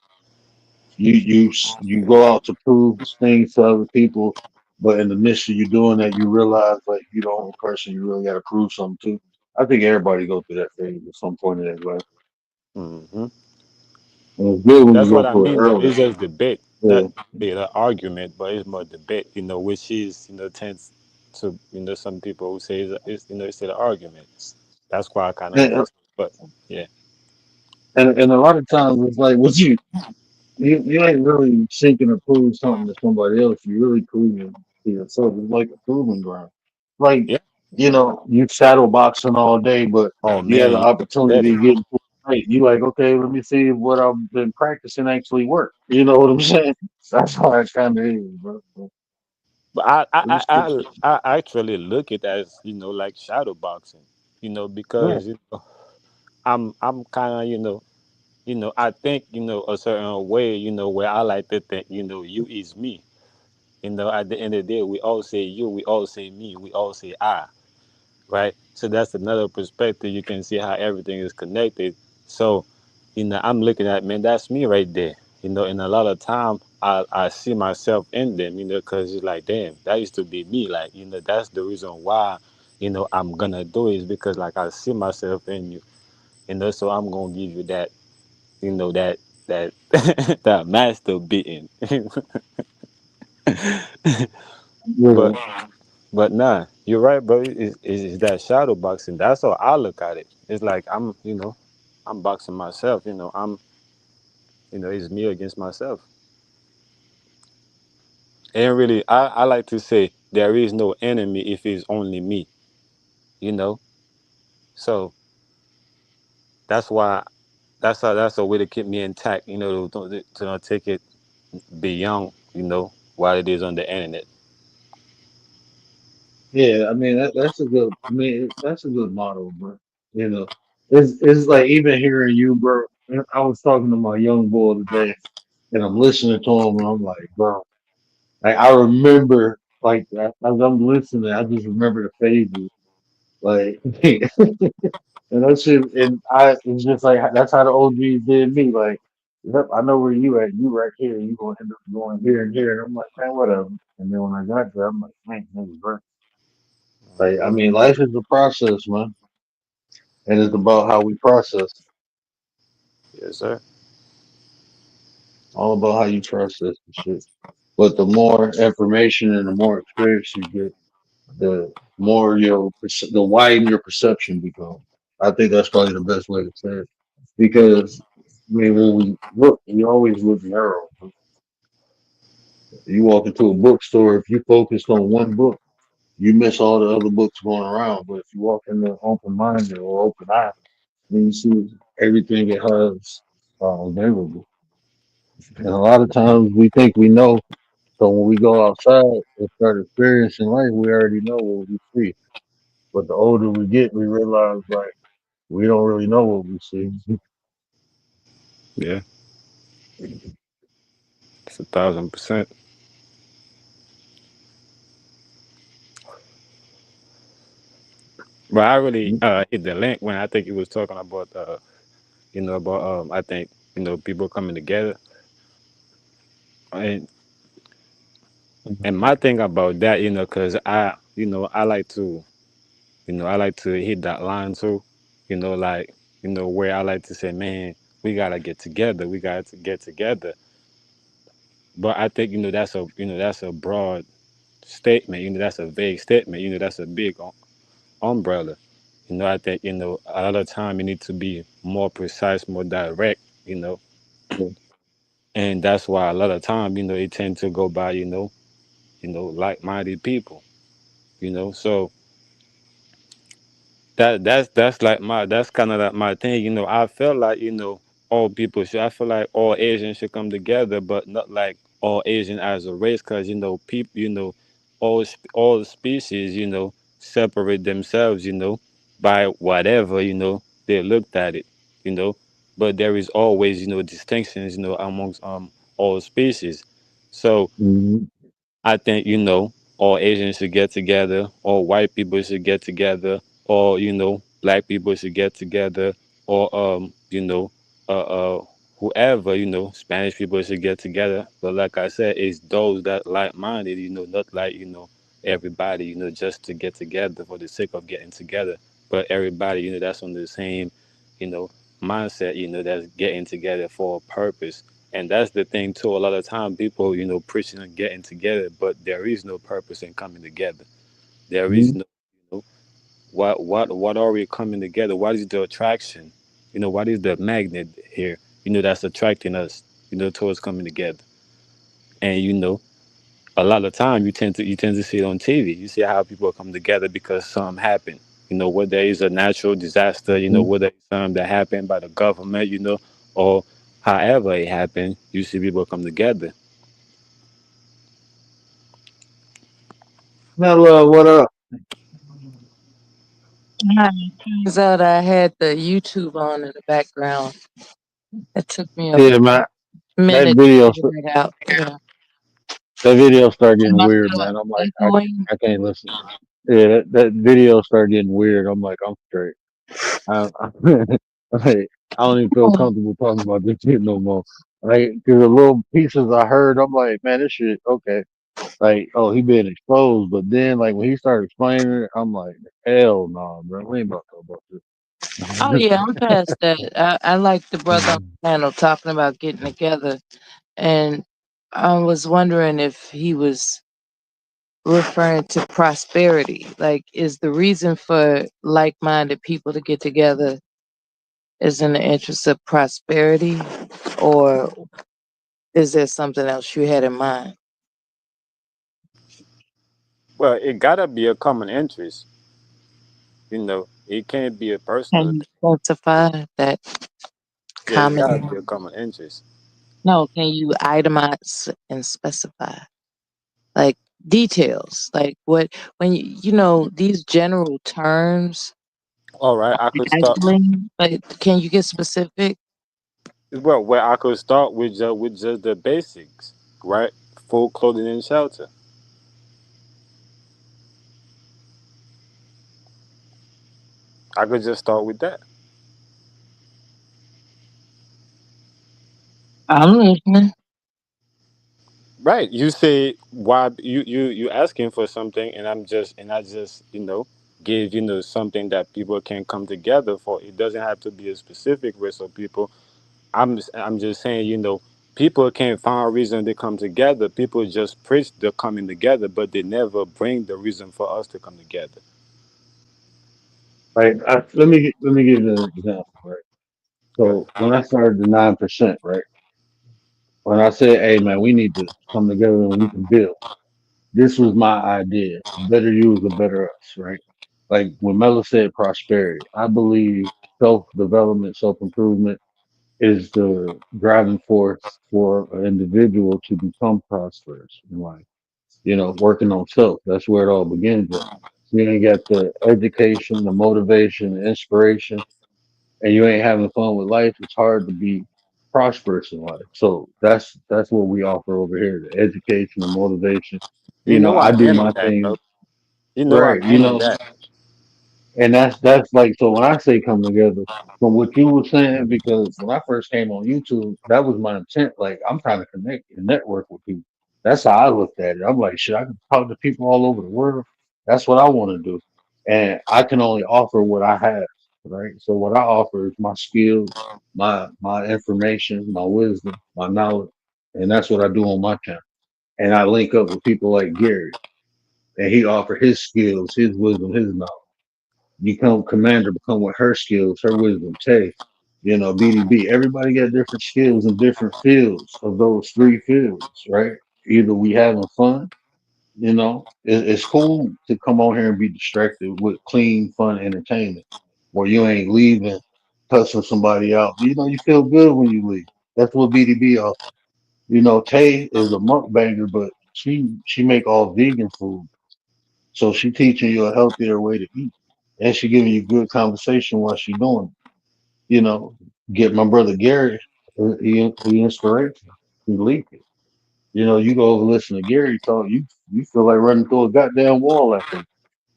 you go out to prove things to other people, but in the midst of you doing that, you realize like you're the only person you really got to prove something to. I think everybody go through that phase at some point in their life. Hmm. And it's good when you That's go what I through it mean, though. early. It's just debate, not Yeah. debate or argument, but it's more debate. Which is tends to some people who say it's an argument. That's why I kind of And, address it. But yeah, and a lot of times it's like what you ain't really seeking to prove something to somebody else. You really proving to yourself. It's like a proving ground. Like, yeah. you shadow boxing all day, but Oh you had man, an you said opportunity it. to get into a fight. You like, okay, let me see if what I've been practicing actually work. You know what I'm saying? That's how it kind of is, bro. But I, I, I, It's just, I, I actually look at it as like shadow boxing. yeah, Because I'm kind of I think a certain way where I like to think you is me. At the end of the day, we all say you, we all say me, we all say I, right? So that's another perspective. You can see how everything is connected. So, I'm looking at, man, that's me right there. And a lot of time I see myself in them, because it's like, damn, that used to be me. Like, that's the reason why, I'm gonna do it is because like I see myself in you, so I'm gonna give you that, that that master beating. yeah. but But nah, you're right, bro. It's that shadow boxing. That's how I look at it. It's like I'm boxing myself. It's me against myself. And really, I like to say there is no enemy if it's only me. You know. So that's why that's a way to keep me intact. To not take it beyond. What it is on the internet. Yeah, I mean that's a good. I mean that's a good motto, bro. You know, it's like even hearing you, bro. I was talking to my young boy today, and I'm listening to him, and I'm like, bro, like I remember, like as I'm listening, I just remember the phases, like, and that shit, and it's just like that's how the OGs did me, like. Yep, I know where you at. You right here. You gonna end up going here and here. And I'm like, man, whatever. And then when I got there, I'm like, man, nigga, bro. Like, I Hmm. mean, life is a process, man, and it's about how we process. It. Yes, sir. All about how you process the shit. But the more information and the more experience you get, the more the widen your perception becomes. I think that's probably the best way to say it. Because I mean, when we look, we always look narrow. You walk into a bookstore, if you focused on one book, you miss all the other books going around. But if you walk in there open minded or open eyed, then you see everything it has available. And a lot of times we think we know. So when we go outside and start experiencing life, we already know what we see. But the older we get, we realize like we don't really know what we see. Yeah, it's 1,000%. But I really hit the link when I think he was talking about about I think people coming together and my thing about that because I like to I like to hit that line too, like where I like to say, man, we gotta get together, we got to get together. But I think that's a broad statement, that's a vague statement, that's a big umbrella. I think a lot of time you need to be more precise, more direct, you know and that's why a lot of time it tend to go by like-minded people, so that's like that's kind of like my thing. I feel like all people should, I feel like all Asians should come together, but not like all Asian as a race, because people, all species separate themselves by whatever they looked at it, you know but there is always distinctions amongst all species. So Mhm. I think, all Asians should get together, all white people should get together, or, black people should get together, or, whoever, Spanish people should get together. But like I said, it's those that like minded, not like, everybody, just to get together for the sake of getting together. But everybody, that's on the same, you know, mindset, that's getting together for a purpose. And that's the thing too. A lot of time people, preaching on getting together, but there is no purpose in coming together. There is Mhm. no, what are we coming together? What is the attraction? What is the magnet here? That's attracting us, towards coming together. And a lot of time you tend to see it on TV. You see how people come together because something happened. Whether it's a natural disaster, Mhm. whether it's something that happened by the government, or however it happened, you see people come together. Now, what up? Hi. Turns out I had the YouTube on in the background. It took me a Yeah, man. That minute video, to figure it out. Yeah. that video started Am getting I weird, still man. I'm like, echoing? I can't listen. Yeah, that video started getting weird. I'm like, I'm straight. I, like, I don't even feel Oh, comfortable talking about this shit no more. Like, cause the little pieces I heard, I'm like, man, this shit, okay. Like, oh, he being exposed. But then, like, when he started explaining it, I'm like, hell no, bro. We ain't about to talk about oh this. yeah, I'm past that. I like the brother on the panel talking about getting together, and I was wondering if he was referring to prosperity. Like, is the reason for like-minded people to get together is in the interest of prosperity, or is there something else you had in mind? Well, it gotta be a common interest. It can't be a personal Can you thing. quantify that Yeah, it's gotta common? be a common interest. No, can you itemize and specify? Like details, like what when these general terms All right, I could start. dazzling, but can you get specific? Well, where I could start with just the basics, right? Food, clothing, and shelter. I could just start with that. I'm listening. Right. You say why you asking for something, and I just give something that people can come together for. It doesn't have to be a specific way. So people, I'm just saying, people can't find a reason to come together. People just preach the coming together, but they never bring the reason for us to come together. Like, let me give you an example, right? Good. So when I started the 9%, right? When I said, hey man, we need to come together and we can build. This was my idea. Better you is a better us, right? Like when Mella said prosperity, I believe self development, self improvement is the driving force for an individual to become prosperous in life. Working on self. That's where it all begins at. You ain't got the education, the motivation, the inspiration, and you ain't having fun with life. It's hard to be prosperous in life. So that's what we offer over here: the education, the motivation. I I do am my in that, thing bro. I right. am in that. And that's like, so when I say come together, from what you were saying, because when I first came on YouTube, that was my intent. Like I'm trying to connect and network with people. That's how I looked at it. I'm like, shit, I can talk to people all over the world. That's what I want to do. And I can only offer what I have, right? So what I offer is my skills, my information, my wisdom, my knowledge. And that's what I do on my channel. And I link up with people like Gary, and he offer his skills, his wisdom, his knowledge. Become commander, become with her skills, her wisdom, Tay, BDB. Everybody got different skills in different fields of those three fields, right? Either we having fun, it's cool to come on here and be distracted with clean, fun entertainment, where you ain't leaving, cussing somebody out. You feel good when you leave. That's what BDB offers. Tay is a mukbanger, but she make all vegan food. So she teaching you a healthier way to eat, and she giving you good conversation while she doing it. You know, get my brother Gary, he inspirational. He leak it. You know, you go over listen to Gary talk, you feel like running through a goddamn wall after.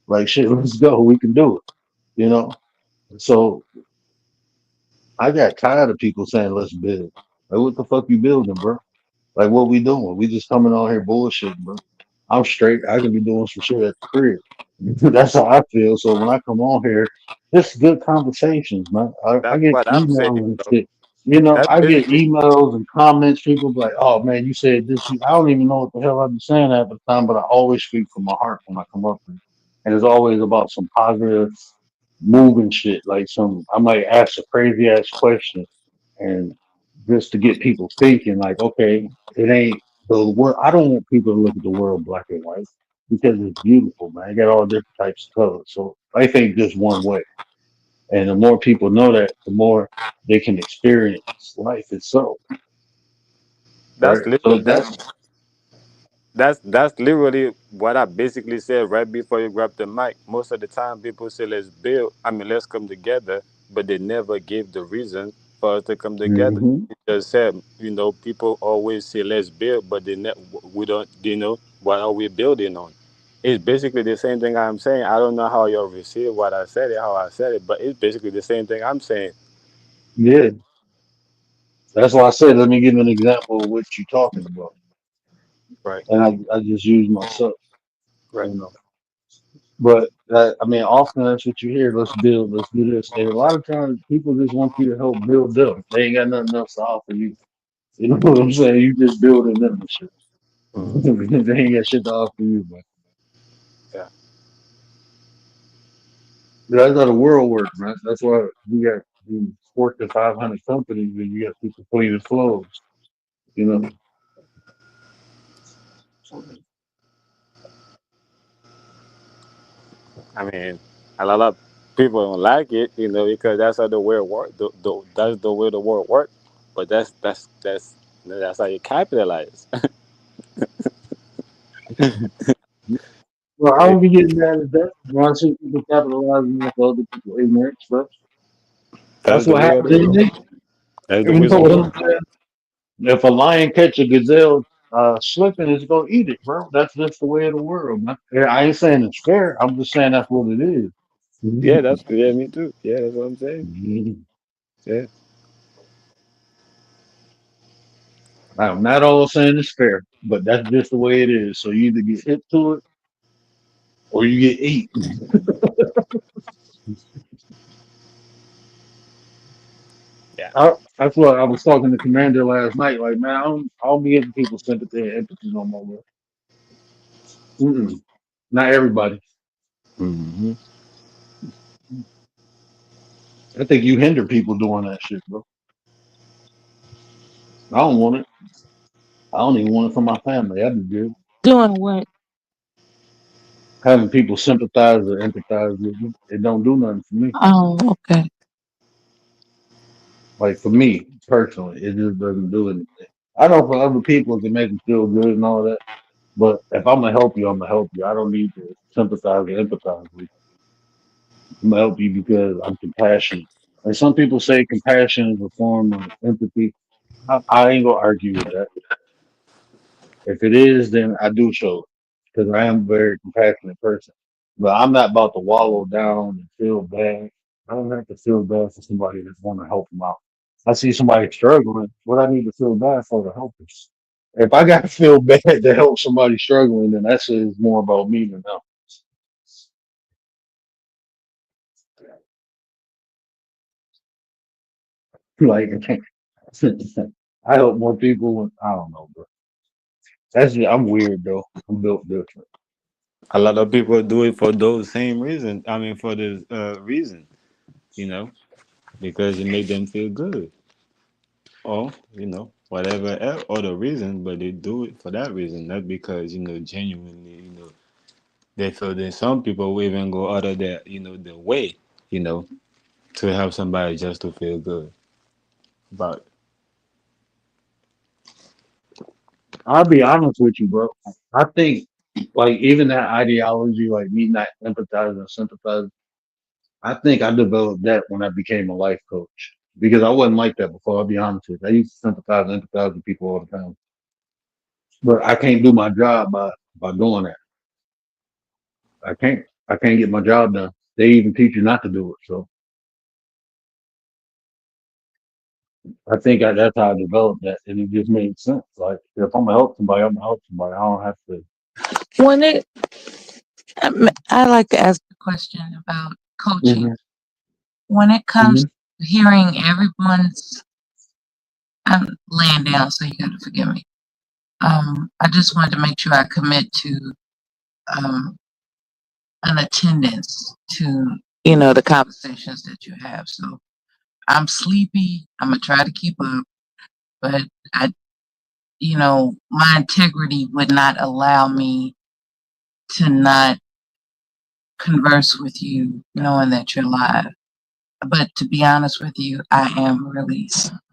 Like shit, let's go. We can do it. You know? So I got tired of people saying let's build. Like what the fuck you building, bro? Like what we doing? We just coming on here bullshitting, bro. I'm straight. I can be doing some shit at the crib. That's how I feel. So when I come on here, it's good conversations, man. I That's get what I'm saying, emails and bro. shit. You know, That's I get basically emails and comments. People be like, "Oh man, you said this." I don't even know what the hell I'm saying at the time, but I always speak from my heart when I come up here, and it's always about some positive, moving shit. Like I might ask a crazy ass question, and just to get people thinking, like, okay, it ain't the world. I don't want people to look at the world black and white because it's beautiful, man. You got all different types of colors. So life ain't just one way. And the more people know that, the more they can experience life itself. that's Right. So literally that's that's literally what I basically said right before you grab the mic. Most of the time, people say let's build. I mean, let's come together, but they never gave the reason for us to come together. hmm You just said, people always say let's build, but we don't. What are we building on? It's basically the same thing I'm saying. I don't know how y'all receive what I said it, how I said it, but it's basically the same thing I'm saying. yeah. That's why I said let me give an example of what you're talking about. Right, And I just use myself, right. you know. But I mean, often that's what you hear. Let's build. Let's do this. And a lot of times, people just want you to help build them. They ain't got nothing else to offer you. You know what I'm saying? You just building them and shit. Hmm. They ain't got shit to offer you, man. Yeah. That's how the world works, man. That's why you got these Fortune 500 companies and you got people cleaning floors. You know. I mean, a lot of people don't like it, because that's how the world work. That's the way the world work. But that's how you capitalize. Well, I don't be getting mad at that. When I see people capitalizing off other people's ignorance, but That's that's the what way of happens the in world. nature. That's the You ways know of the what world. I'm saying? If a lion catch a gazelle slipping, it's gonna eat it, bro. That's just the way of the world, man. Yeah, I ain't saying it's fair. I'm just saying that's what it is. Yeah, me too. Yeah, that's what I'm saying. Yeah, I'm not all saying it's fair, but that's just the way it is. So you either get hip to it or you get eaten. yeah. That's what I was talking to Commander last night. Like, man, I don't be giving people sympathy and empathy no more, bro. Mm-mm. Not everybody. Hmm. I think you hinder people doing that shit, bro. I don't want it. I don't even want it for my family. That'd be good. Doing what? Having people sympathize or empathize with me, it don't do nothing for me. Oh, okay. Like for me personally, it just doesn't do anything. I know for other people it can make them feel good and all that, but if I'm gonna help you, I'm gonna help you. I don't need to sympathize or empathize with you. I'm gonna help you because I'm compassionate. Like some people say compassion is a form of empathy. I ain't gonna argue with that. If it is, then I do show it because I am a very compassionate person. But I'm not about to wallow down and feel bad. I don't have to feel bad for somebody that's want to help them out. I see somebody struggling. What I need to feel bad for to help them. If I got to feel bad to help somebody struggling, then that says more about me than them. Like I help more people. I don't know, bro. I'm weird though. I'm built different. A lot of people do it for those same reasons. I mean, for the reason, you know, because it make them feel good, or whatever other reason, but they do it for that reason, not because genuinely, they feel that some people will even go out of their way, you know, to help somebody just to feel good about it. I'll be honest with you, bro. I think like even that ideology, like me not empathizing and sympathizing, I think I developed that when I became a life coach. Because I wasn't like that before, I'll be honest with you. I used to sympathize and empathize with people all the time. but I can't do my job by doing that. I can't get my job done. They even teach you not to do it. So I think that's how I developed that, and it just made sense. Like if I'm gonna help somebody, I'm gonna help somebody. I don't have to. When it, I like to ask a question about coaching. Hmm. When it comes Hmm. to hearing everyone's, I'm laying down, so you got to forgive me. I just wanted to make sure I commit to um, an attendance to the conversations that you have. So I'm sleepy. I'm gonna try to keep up, but my integrity would not allow me to not converse with you, knowing that you're live. But to be honest with you, I am really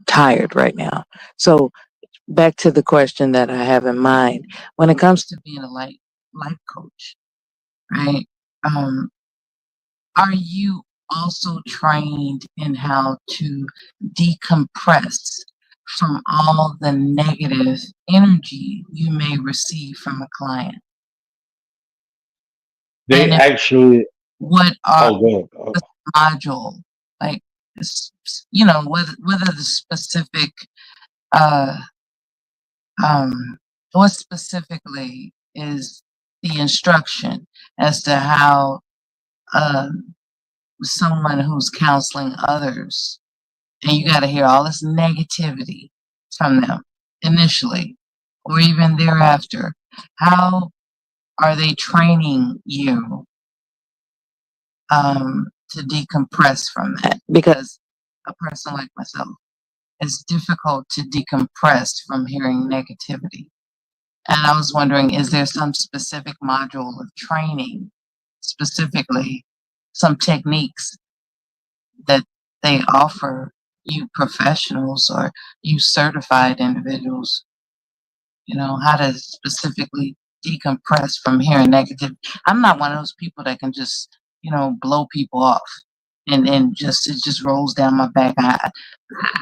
tired right now. So back to the question that I have in mind when it comes to being a life coach, right? Um, are you also trained in how to decompress from all the negative energy you may receive from a client? They And if, actually. what are Oh, good. the module, like, whether the specific, uh, what specifically is the instruction as to how someone who's counseling others, and you got to hear all this negativity from them initially or even thereafter, how are they training you to decompress from that? Because a person like myself, it's difficult to decompress from hearing negativity. And I was wondering, is there some specific module of training, specifically some techniques that they offer you professionals or you certified individuals, how to specifically decompress from hearing negative? I'm not one of those people that can just, blow people off and just, it just rolls down my back.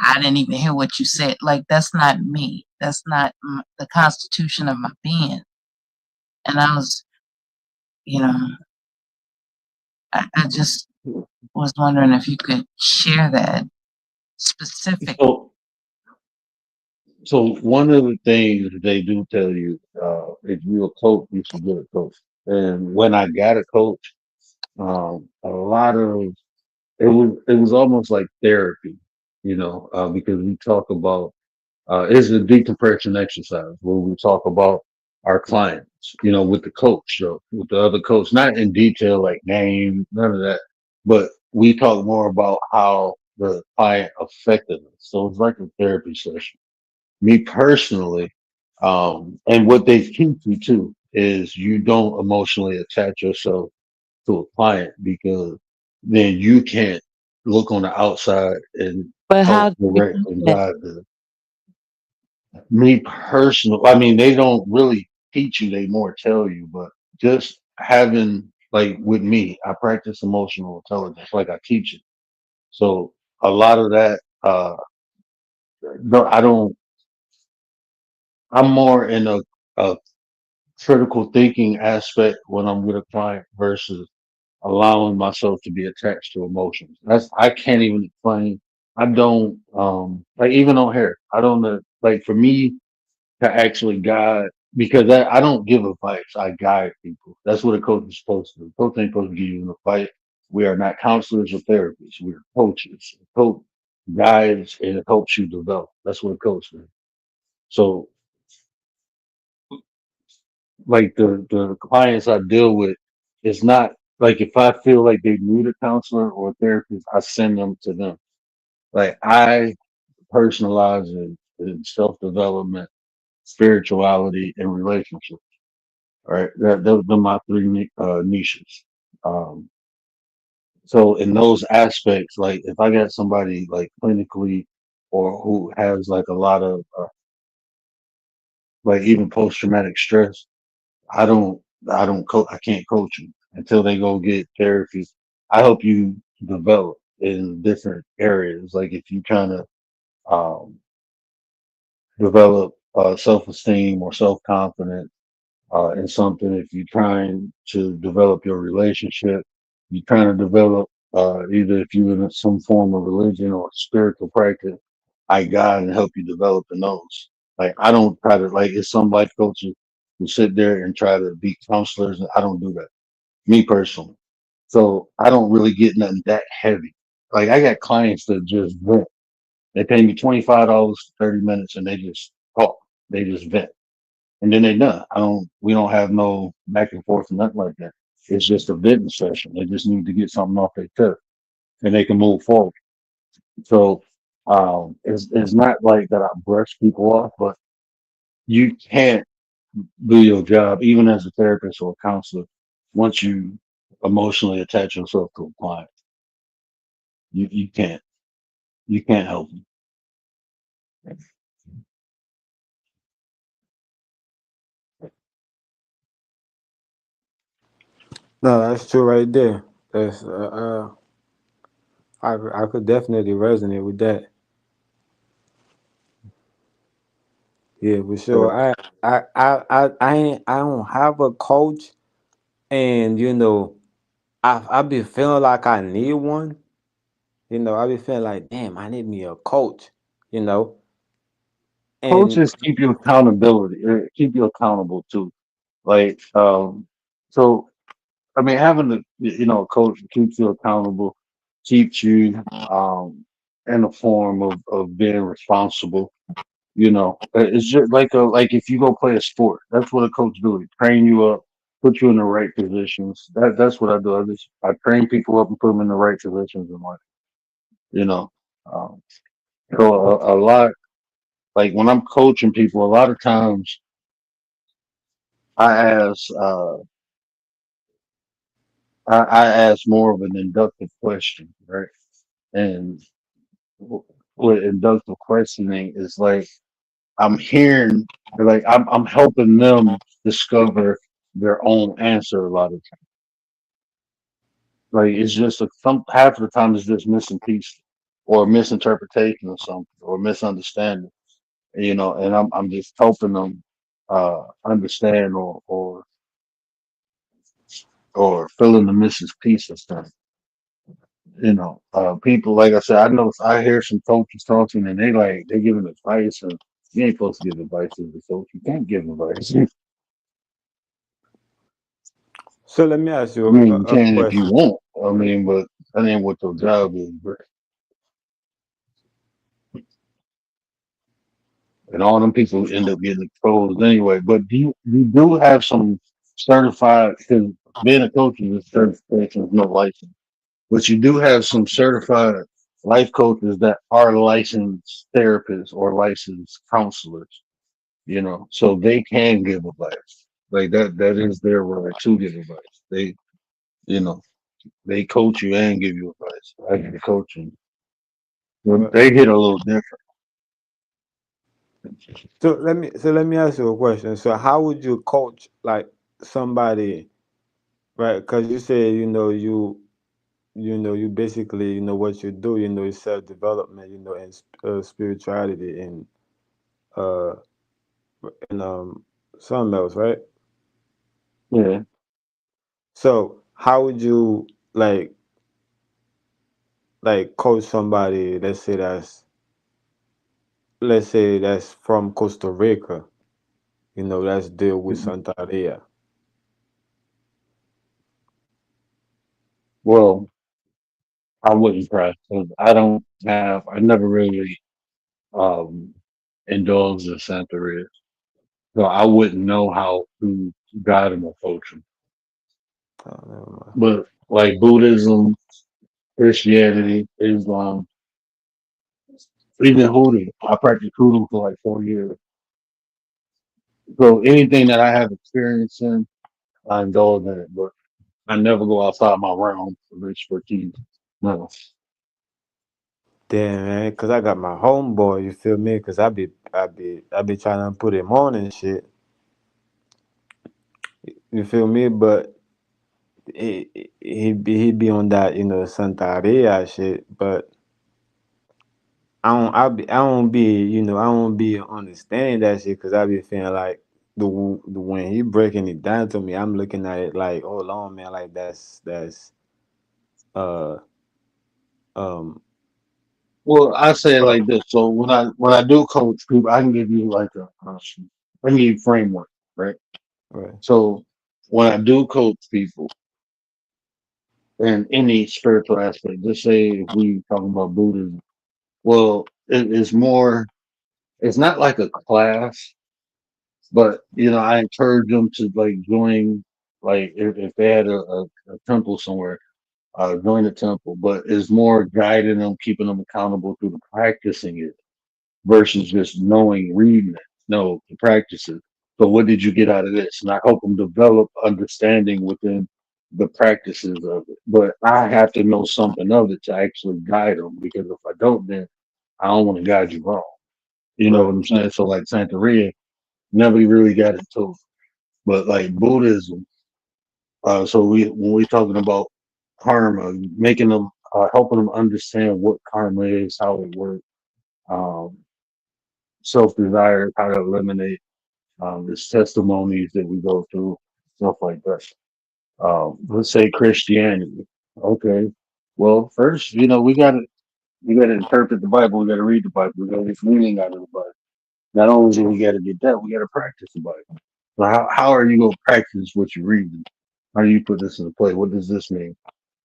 I didn't even hear what you said. Like, that's not me. That's not the constitution of my being. And I was, you know, I just was wondering if you could share that specific. So, so one of the things they do tell you, if you're a coach, you should get a coach. And when I got a coach, a lot of it was almost like therapy, because we talk about it's a decompression exercise where we talk about our clients, with the coach, so with the other coach, not in detail like name, none of that, but we talk more about how the client affected us. So it's like a therapy session. Me personally, and what they teach you too is you don't emotionally attach yourself to a client because then you can't look on the outside and But help how do you direct do and that? guide the. Me personally, I mean, they don't really teach you, they more tell you, but just having, like with me, I practice emotional intelligence, like I teach it. So a lot of that, no, I'm more in a critical thinking aspect when I'm with a client versus allowing myself to be attached to emotions. I can't even explain. I don't like even on hair. I don't know, like for me to actually guide because I don't give advice. I guide people. That's what a coach is supposed to do. Coach ain't supposed to give you advice. We are not counselors or therapists. We are coaches. A coach guides and it helps you develop. That's what a coach does. So like the clients I deal with, it's not like if I feel like they need a counselor or a therapist, I send them to them. Like I personalize in self development, spirituality, and relationships. Right, those are my three niches. Um, so in those aspects, like if I got somebody like clinically or who has like a lot of like even post traumatic stress, I don't, I can't coach them until they go get therapy. I help you develop in different areas. Like if you kind of develop self-esteem or self-confidence in something, if you're trying to develop your relationship, you're trying to develop either if you're in some form of religion or spiritual practice, I guide and help you develop in those. Like I don't try to like it's some life coaches who sit there and try to be counselors. I don't do that. Me personally. So I don't really get nothing that heavy. Like I got clients that just vent. They pay me $25 for 30 minutes and they just talk. They just vent. And then they done. We don't have no back and forth or nothing like that. It's just a venting session. They just need to get something off their chest and they can move forward. So it's not like that I brush people off, but you can't do your job, even as a therapist or a counselor, once you emotionally attach yourself to a client. You can't. You can't help them. No, that's true right there. That's I could definitely resonate with that. Yeah, for sure. I don't have a coach, and I be feeling like I need one. I be feeling like, damn, I need me a coach. You know, and Coaches keep you accountability, keep you accountable too. Like, so I mean, having a coach that keeps you accountable, keeps you in a form of being responsible. It's just like if you go play a sport, that's what a coach do. He train you up, put you in the right positions. That's what I do. I train people up and put them in the right positions in life. You know, um, so a lot like when I'm coaching people, a lot of times I ask I ask more of an inductive question, right? And what inductive questioning is like I'm hearing like I'm helping them discover their own answer a lot of times. Like it's just some half of the time it's just missing piece or misinterpretation or something or misunderstanding. And I'm just helping them understand or fill in the missing piece of stuff. People like I said, I hear some coaches talking and they giving advice and you ain't supposed to give advice as a coach. You can't give advice. I so let me ask you mean, you a can if you question. want. I mean, but that ain't what your job is, bro. And all them people end up getting exposed anyway. But you do have some certified because being a coach is a certification, is no license. But you do have some certified life coaches that are licensed therapists or licensed counselors. So they can give advice. Like that is their right to give advice. You know, they coach you and give you advice. I can coaching. But But they hit a little different. so let me ask you a question. So how would you coach like somebody, right? Because you say you basically what you do is self development, and spirituality uh and something else, right? Yeah. So how would you like coach somebody? Let's say that's from Costa Rica. Let's deal with Mhm. Santaria. Well, I wouldn't try 'cause I never really um indulged in Santeria. So I wouldn't know how to guide them or coach them. Oh, never mind. But like Buddhism, Christianity, Islam, even hoodoo. I practiced hoodoo for like 4 years. So anything that I have experience in, I indulge in it. But I never go outside my realm of expertise. No. Damn, man, cause I got my homeboy. You feel me? Cause I be trying to put him on and shit. You feel me? But he be on that Santaria shit. But I don't be, you know, I don't be understanding that shit because I be feeling like the when he breaking it down to me, I'm looking at it like, hold on, man, like that's uh um Well, I say it like this. So when I do coach people, I can give you like I can give you framework, right? right, So when I do coach people in any spiritual aspect, just say if we talking about Buddhism, well, it's more. It's not like a class, but I encourage them to like join, like if they had a temple somewhere, join the temple. But it's more guiding them, keeping them accountable through the practicing it versus just knowing, reading it. No, the practices. So what did you get out of this? And I help them develop understanding within the practices of it. But I have to know something of it to actually guide them because if I don't, then I don't want to guide you wrong. You know right, what I'm saying? So like Santeria, never really got into it. But like Buddhism, so when we talking about karma, making them, helping them understand what karma is, how it works, um, self desire, how to eliminate, there's testimonies that we go through, stuff like that. Let's say Christianity. Okay. Well, first, we gotta interpret the Bible, we gotta read the Bible, we gotta get meaning out of the Bible. Not only do we gotta get that, we gotta practice the Bible. So how are you gonna practice what you're reading? How do you put this into play? What does this mean?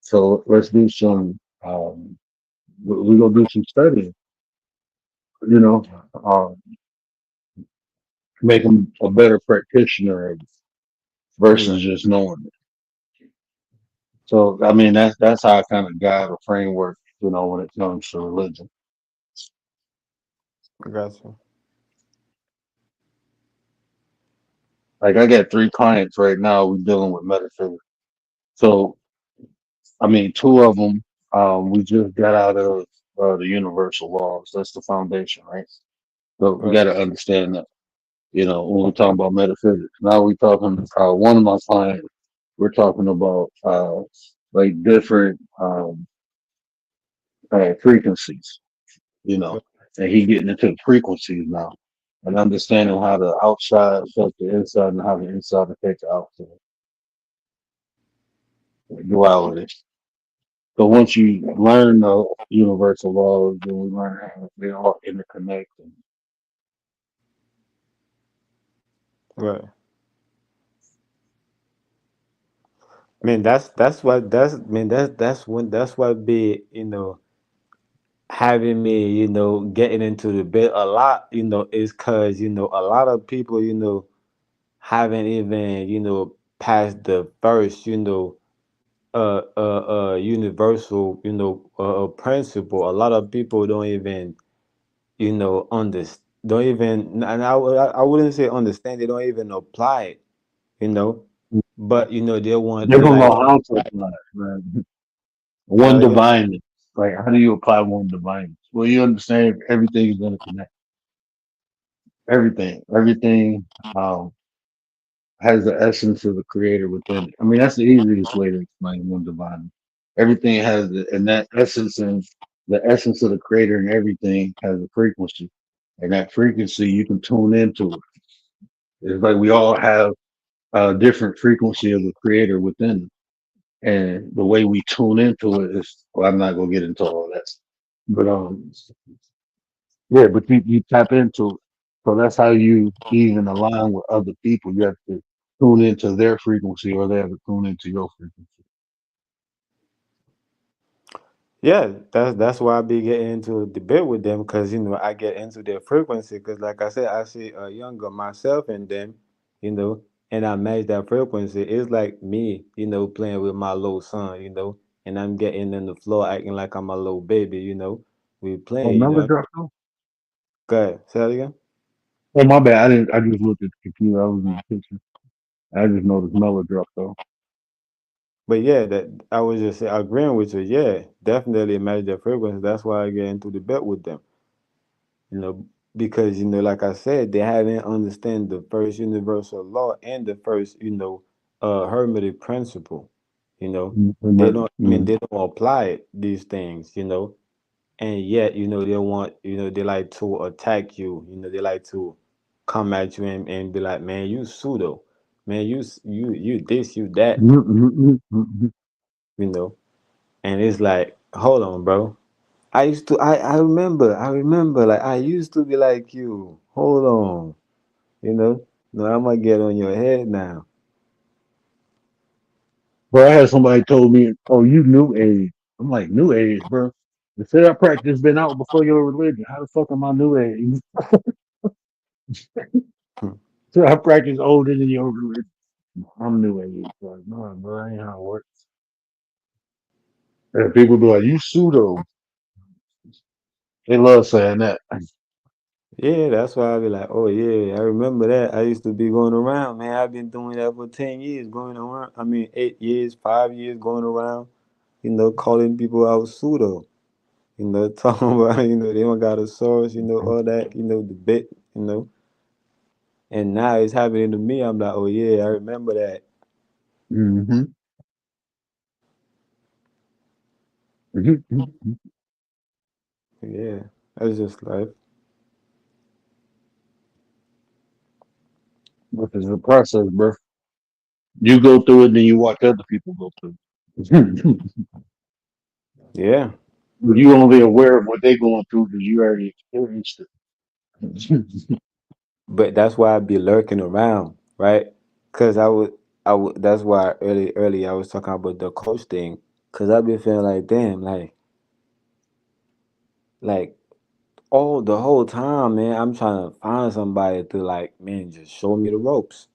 So let's do some we're gonna do some studying, you know, um, make them a better practitioner of it right. versus just knowing it. So I mean that's how I kind of guide a framework, when it comes to religion. I got you. Like I got 3 clients right now. We're dealing with metaphysics. So I mean, 2 of them, we just got out of the universal laws. That's the foundation, right? So we got Right, to understand that. When we're talking about metaphysics, now we're talking. One of my clients, we're talking about like different frequencies. You know, right, and he getting into the frequencies now, and understanding how the outside affects the inside and how the inside affects the outside. Duality. So once you learn the universal laws, then we learn how they all interconnect. And right. I mean that's what be, having me, getting into the bit a lot, is cause a lot of people, haven't even, passed the first, universal, principle. A lot of people don't even, don't even, and I wouldn't say understand. They don't even apply it, you know. But they want they to don't know like, how to apply it, man. say One that again. divineness. Like, how do you apply one divineness? Well, you understand everything is going to connect. Everything um, has the essence of the creator within it. I mean, that's the easiest way to explain one divine. Everything has and that essence and the essence of the creator and everything has a frequency. And that frequency you can tune into it. It's like we all have a different frequency of the creator within. And the way we tune into it is, well, I'm not gonna get into all that. But yeah, but you tap into it. So that's how you even align with other people. You have to tune into their frequency or they have to tune into your frequency. Yeah, that's why I be getting into a debate with them because I get into their frequency because like I said, I see a younger myself in them, and I match that frequency. It's like me, playing with my little son, and I'm getting in the floor acting like I'm a little baby, we Oh, playing, Melodrop though? Go ahead, say that again. Oh my bad. I didn't I just looked at the computer. I was in the kitchen. I just noticed Melodrop though. But yeah, that I was just agreeing with you. Yeah, definitely match their frequency. That's why I get into debate with them. you know, because like I said, they haven't understand the first universal law and the first, hermetic principle. Mm, mm, They mm, don't. I mean, mm. they don't apply it, these things. and yet they want they like to attack you. They like to come at you and be like, man, you pseudo, man, you this, you that, you know. And it's like, hold on, bro. I remember like I used to be like you. Hold on, you know. No, I'm gonna get on your head now. Bro, I had somebody told me, "Oh, you new age." I'm like, "New age, bro." The set I practice been out before your religion. How the fuck am I new age? So I practice older than your religion. I'm new age. Like, no, bro, that ain't how it works. And people be like, "You pseudo." They love saying that. Yeah, that's why I be like, oh yeah, I remember that. I used to be going around, man. I've been doing that for 10 years, going around. I mean, 8 years, 5 years, going around. Calling people out pseudo. Talking about they don't got a source. All that. The bit. And now it's happening to me. I'm like, oh yeah, I remember that. Mm-hmm. Yeah, that's just life. But it's a process, bro. You go through it, then you watch other people go through it. Yeah, You only aware of what they going through because you already experienced it. but that's why I be lurking around, right? Cause I would. That's why early I was talking about the coach thing. Cause I be feeling like, damn, like all the whole time, man. I'm trying to find somebody to like, man, just show me the ropes.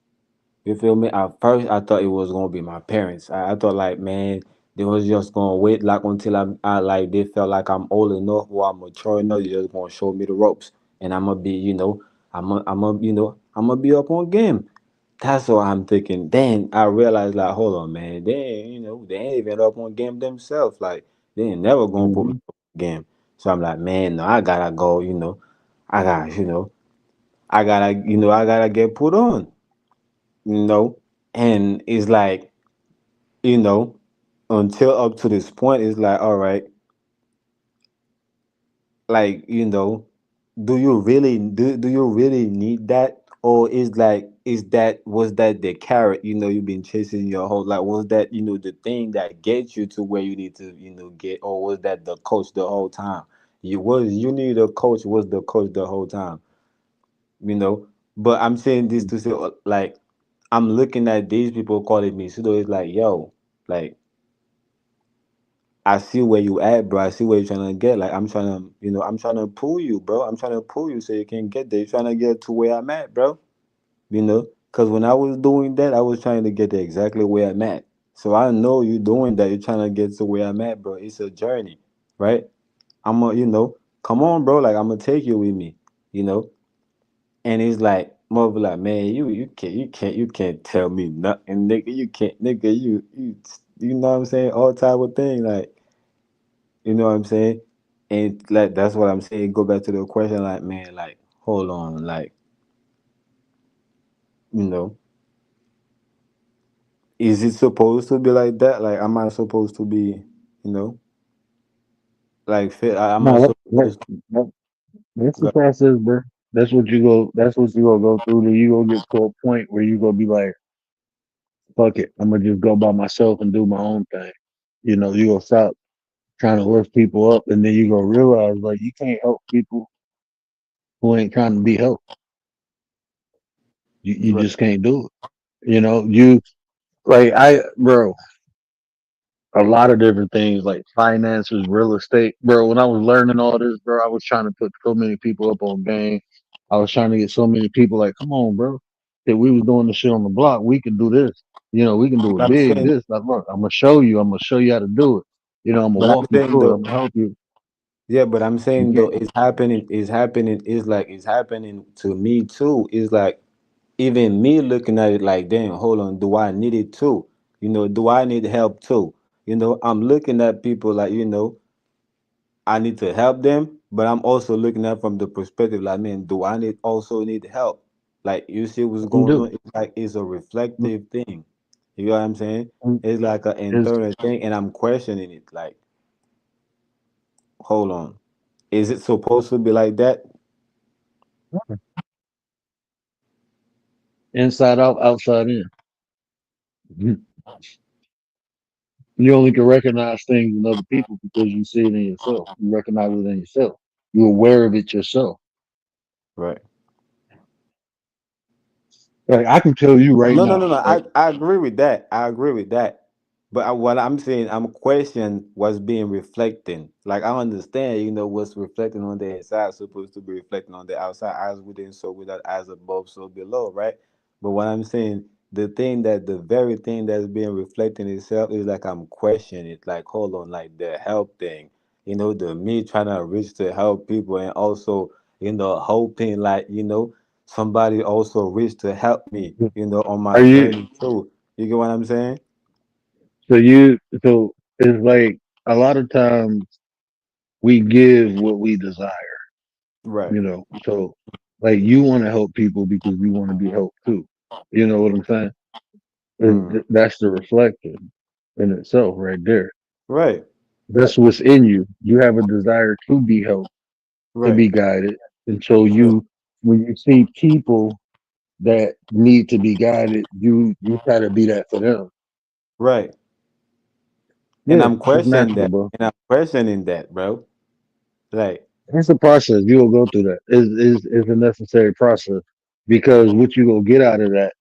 You feel me? At first, I thought it was gonna be my parents. I thought like, man, they was just gonna wait like until I like they felt like I'm old enough or I'm mature enough. They just gonna show me the ropes, and I'm gonna be, I'm gonna be up on game. That's what I'm thinking. Then I realized like, hold on, man, they ain't even up on game themselves. Like they ain't never gonna put me Hmm. up on game. So I'm like, man, no, I gotta go. I got, I gotta get put on. You know, and it's like, you know, until up to this point, it's like, all right, like, do you really need that? Or was that the carrot, you've been chasing your whole like was that, the thing that gets you to where you need to, get, or was that the coach the whole time? You need a coach, was the coach the whole time, you know? But I'm saying this to say like I'm looking at these people calling me pseudo, it's like, yo, like I see where you at, bro. I see where you're trying to get. Like I'm trying to pull you, bro. I'm trying to pull you so you can get there. You're trying to get to where I'm at, bro. Because when I was doing that, I was trying to get there exactly where I'm at. So I know you doing that. You're trying to get to where I'm at, bro. It's a journey, right? Come on, bro. Like I'm gonna take you with me, you know. And it's like more of like, man, you can't tell me nothing, nigga. You can't, nigga. You know what I'm saying? All type of thing, like. You know what I'm saying? And like that's what I'm saying. Go back to the question, like, man, like, hold on, like, you know, is it supposed to be like that? Like, am I supposed to be, you know, like, am I No, supposed that, that's the to? process, bro. That's what you go. That's what you gonna go through. Then you gonna get to a point where you gonna be like, "Fuck it, I'm gonna just go by myself and do my own thing." You gonna stop trying to lift people up, and then you gonna realize like you can't help people who ain't trying to be helped. You Right. just can't do it. You like bro. A lot of different things like finances, real estate. Bro, when I was learning all this, bro, I was trying to put so many people up on game. I was trying to get so many people like, come on, bro. If we was doing the shit on the block, we can do this. We can do But it I'm big. saying, This, like, look, I'm gonna show you how to do it. I'm gonna but I'm walk you saying through it. though, I'm gonna help you. yeah, but I'm You saying though, can't. it's happening to me too. It's like even me looking at it like, damn, hold on, do I need it too? Do I need help too? I'm looking at people like, I need to help them, but I'm also looking at from the perspective like, man, do I need help? Like you see what's You going do. on? It's like it's a reflective thing. You know what I'm saying? It's like an Is internal thing, and I'm questioning it. Like, hold on. Is it supposed to be like that? Inside out, outside in. You you only can recognize things in other people because you see it in yourself. You recognize it in yourself. You're aware of it yourself. Right. Like I can tell you right No, no, now, no, no. right? I agree with that. I agree with that. But what I'm saying, I'm questioning what's being reflecting. Like I understand, what's reflecting on the inside supposed to be reflecting on the outside, as within, so without, as above, so below, right? But what I'm saying, the very thing that's being reflecting itself is like I'm questioning it. Like, hold on, like the help thing, the me trying to reach to help people, and also, hoping, like, somebody also reach to help me, on my Are you journey too. You get what I'm saying? so it's like a lot of times we give what we desire, Right. So like you want to help people because you want to be helped too. You know what I'm saying? Mm. That's the reflection in itself right there. Right. That's what's in you. You have a desire to be helped, to Right. be guided. And so Right. when you see people that need to be guided, you try to be that for them. Right. And Yeah, it's natural, bro. I'm questioning that, bro. Like, It's a process. You will go through that. Is a necessary process because what you gonna get out of that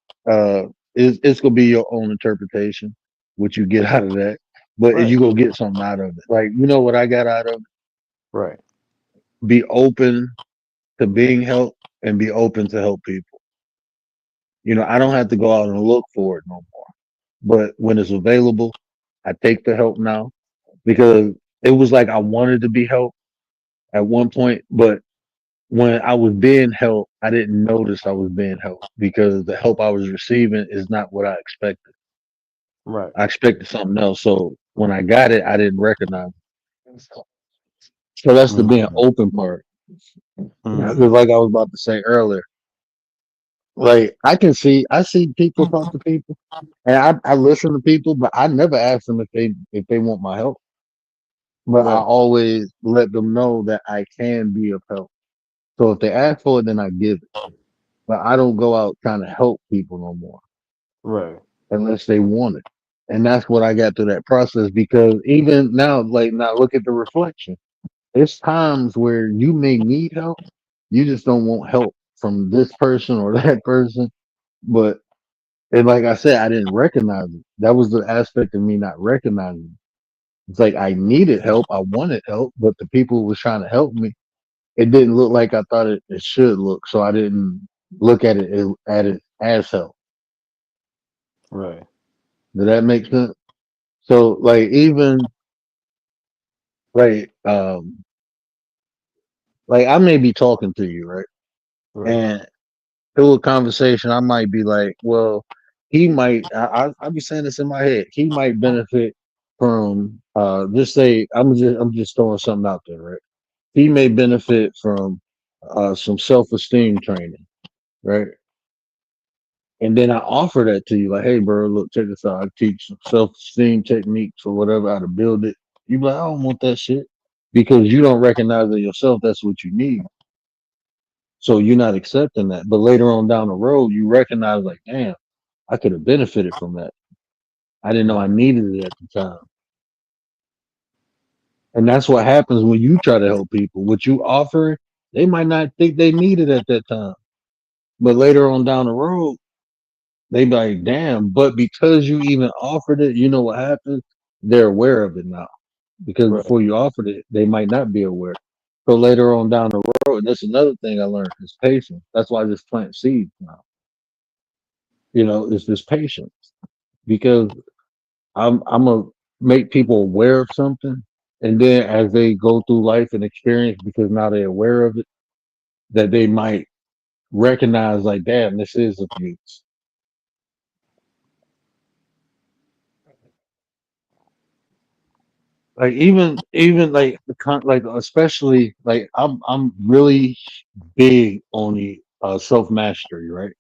is it's gonna be your own interpretation. What you get out of that, but right. you gonna get something out of it. Like you know what I got out of it? Right. Be open to being helped and be open to help people. I don't have to go out and look for it no more. But when it's available, I take the help now because it was like I wanted to be helped at one point, but when I was being helped, I didn't notice I was being helped because the help I was receiving is not what I expected. Right. I expected something else. So when I got it, I didn't recognize it. So that's the being Mm-hmm. open part. Because Mm-hmm. like I was about to say earlier, like I see people talk to people and I listen to people, but I never ask them if they want my help. But I Right. always let them know that I can be of help. So if they ask for it, then I give it. But I don't go out trying to help people no more Right. unless they want it. And that's what I got through that process because even now, like now look at the reflection. It's times where you may need help. You just don't want help from this person or that person. But and like I said, I didn't recognize it. That was the aspect of me not recognizing it. It's like I needed help. I wanted help, but the people who was trying to help me, it didn't look like I thought it should look. So I didn't look at it as help. Right. Did that make sense? So like even like like I may be talking to you, right? Right. And through a conversation I might be like, well, he might I'll be saying this in my head. He might benefit from just say I'm just throwing something out there, right? He may benefit from some self-esteem training, right? And then I offer that to you, like, hey, bro, look, check this out. I teach some self-esteem techniques or whatever, how to build it. You be like, I don't want that shit because you don't recognize it yourself. That's what you need. So you're not accepting that. But later on down the road, you recognize, like, damn, I could have benefited from that. I didn't know I needed it at the time. And that's what happens when you try to help people. What you offer, they might not think they need it at that time. But later on down the road, they be like, damn, but because you even offered it, you know what happens? They're aware of it now. Because Right. before you offered it, they might not be aware. So later on down the road, that's another thing I learned is patience. That's why I just plant seeds now. It's this patience. Because I'm gonna make people aware of something. And then as they go through life and experience, because now they're aware of it, that they might recognize like, damn, this is abuse. Like even like like especially like I'm really big on the self mastery, right?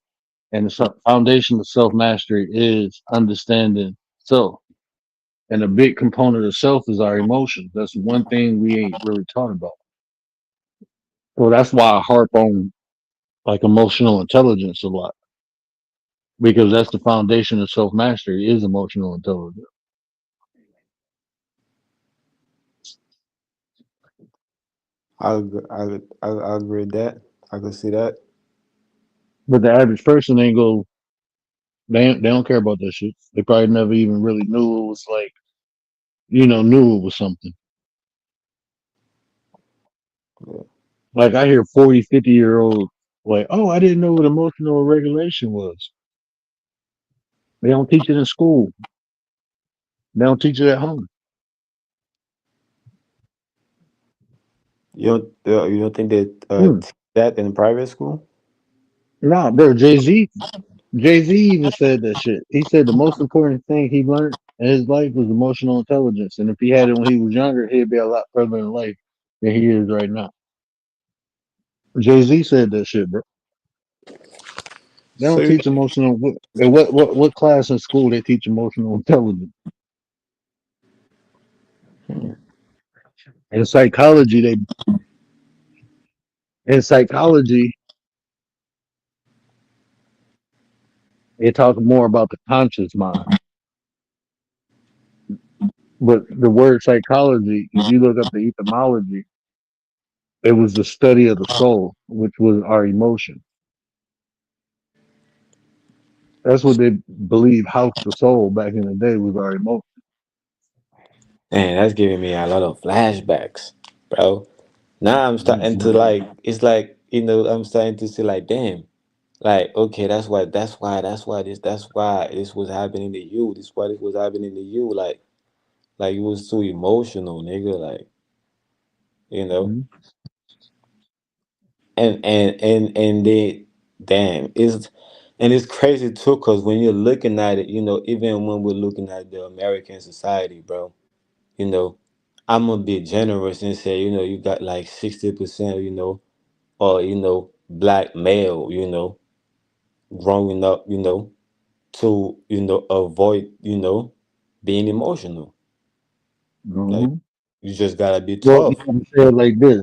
And the foundation of self mastery is understanding self. And a big component of self is our emotions. That's one thing we ain't really taught about. Well, that's why I harp on like emotional intelligence a lot because that's the foundation of self mastery is emotional intelligence. I agree with that. I could see that. But the average person ain't go. They don't care about that shit. They probably never even really knew it was like knew it was something. Yeah. Like I hear 40, 50-year olds like, oh, I didn't know what emotional regulation was. They don't teach it in school. They don't teach it at home. You don't think that Mm. teach that in private school? Nah, bro, Jay Z even said that shit. He said the most important thing he learned in his life was emotional intelligence. And if he had it when he was younger, he'd be a lot further in life than he is right now. Jay Z said that shit, bro. They So don't teach emotional. What class in school they teach emotional intelligence? In psychology, in psychology they talk more about the conscious mind. But the word psychology, if you look up the etymology, it was the study of the soul, which was our emotion. That's what they believe housed the soul back in the day was our emotion. man, that's giving me a lot of flashbacks, bro. Now I'm starting to Mhm. like it's like I'm starting to see like damn. Like, okay, that's why this was happening to you. This why this was happening to you. Like you was too emotional, nigga. Like, you know. Mhm. And they damn it's crazy too because when you're looking at it, even when we're looking at the American society, bro, you know, I'm gonna be generous and say, you got like 60%, or black male, growing up, to avoid, being emotional. Like Mhm. you just gotta be Well, you tough. can say it like this: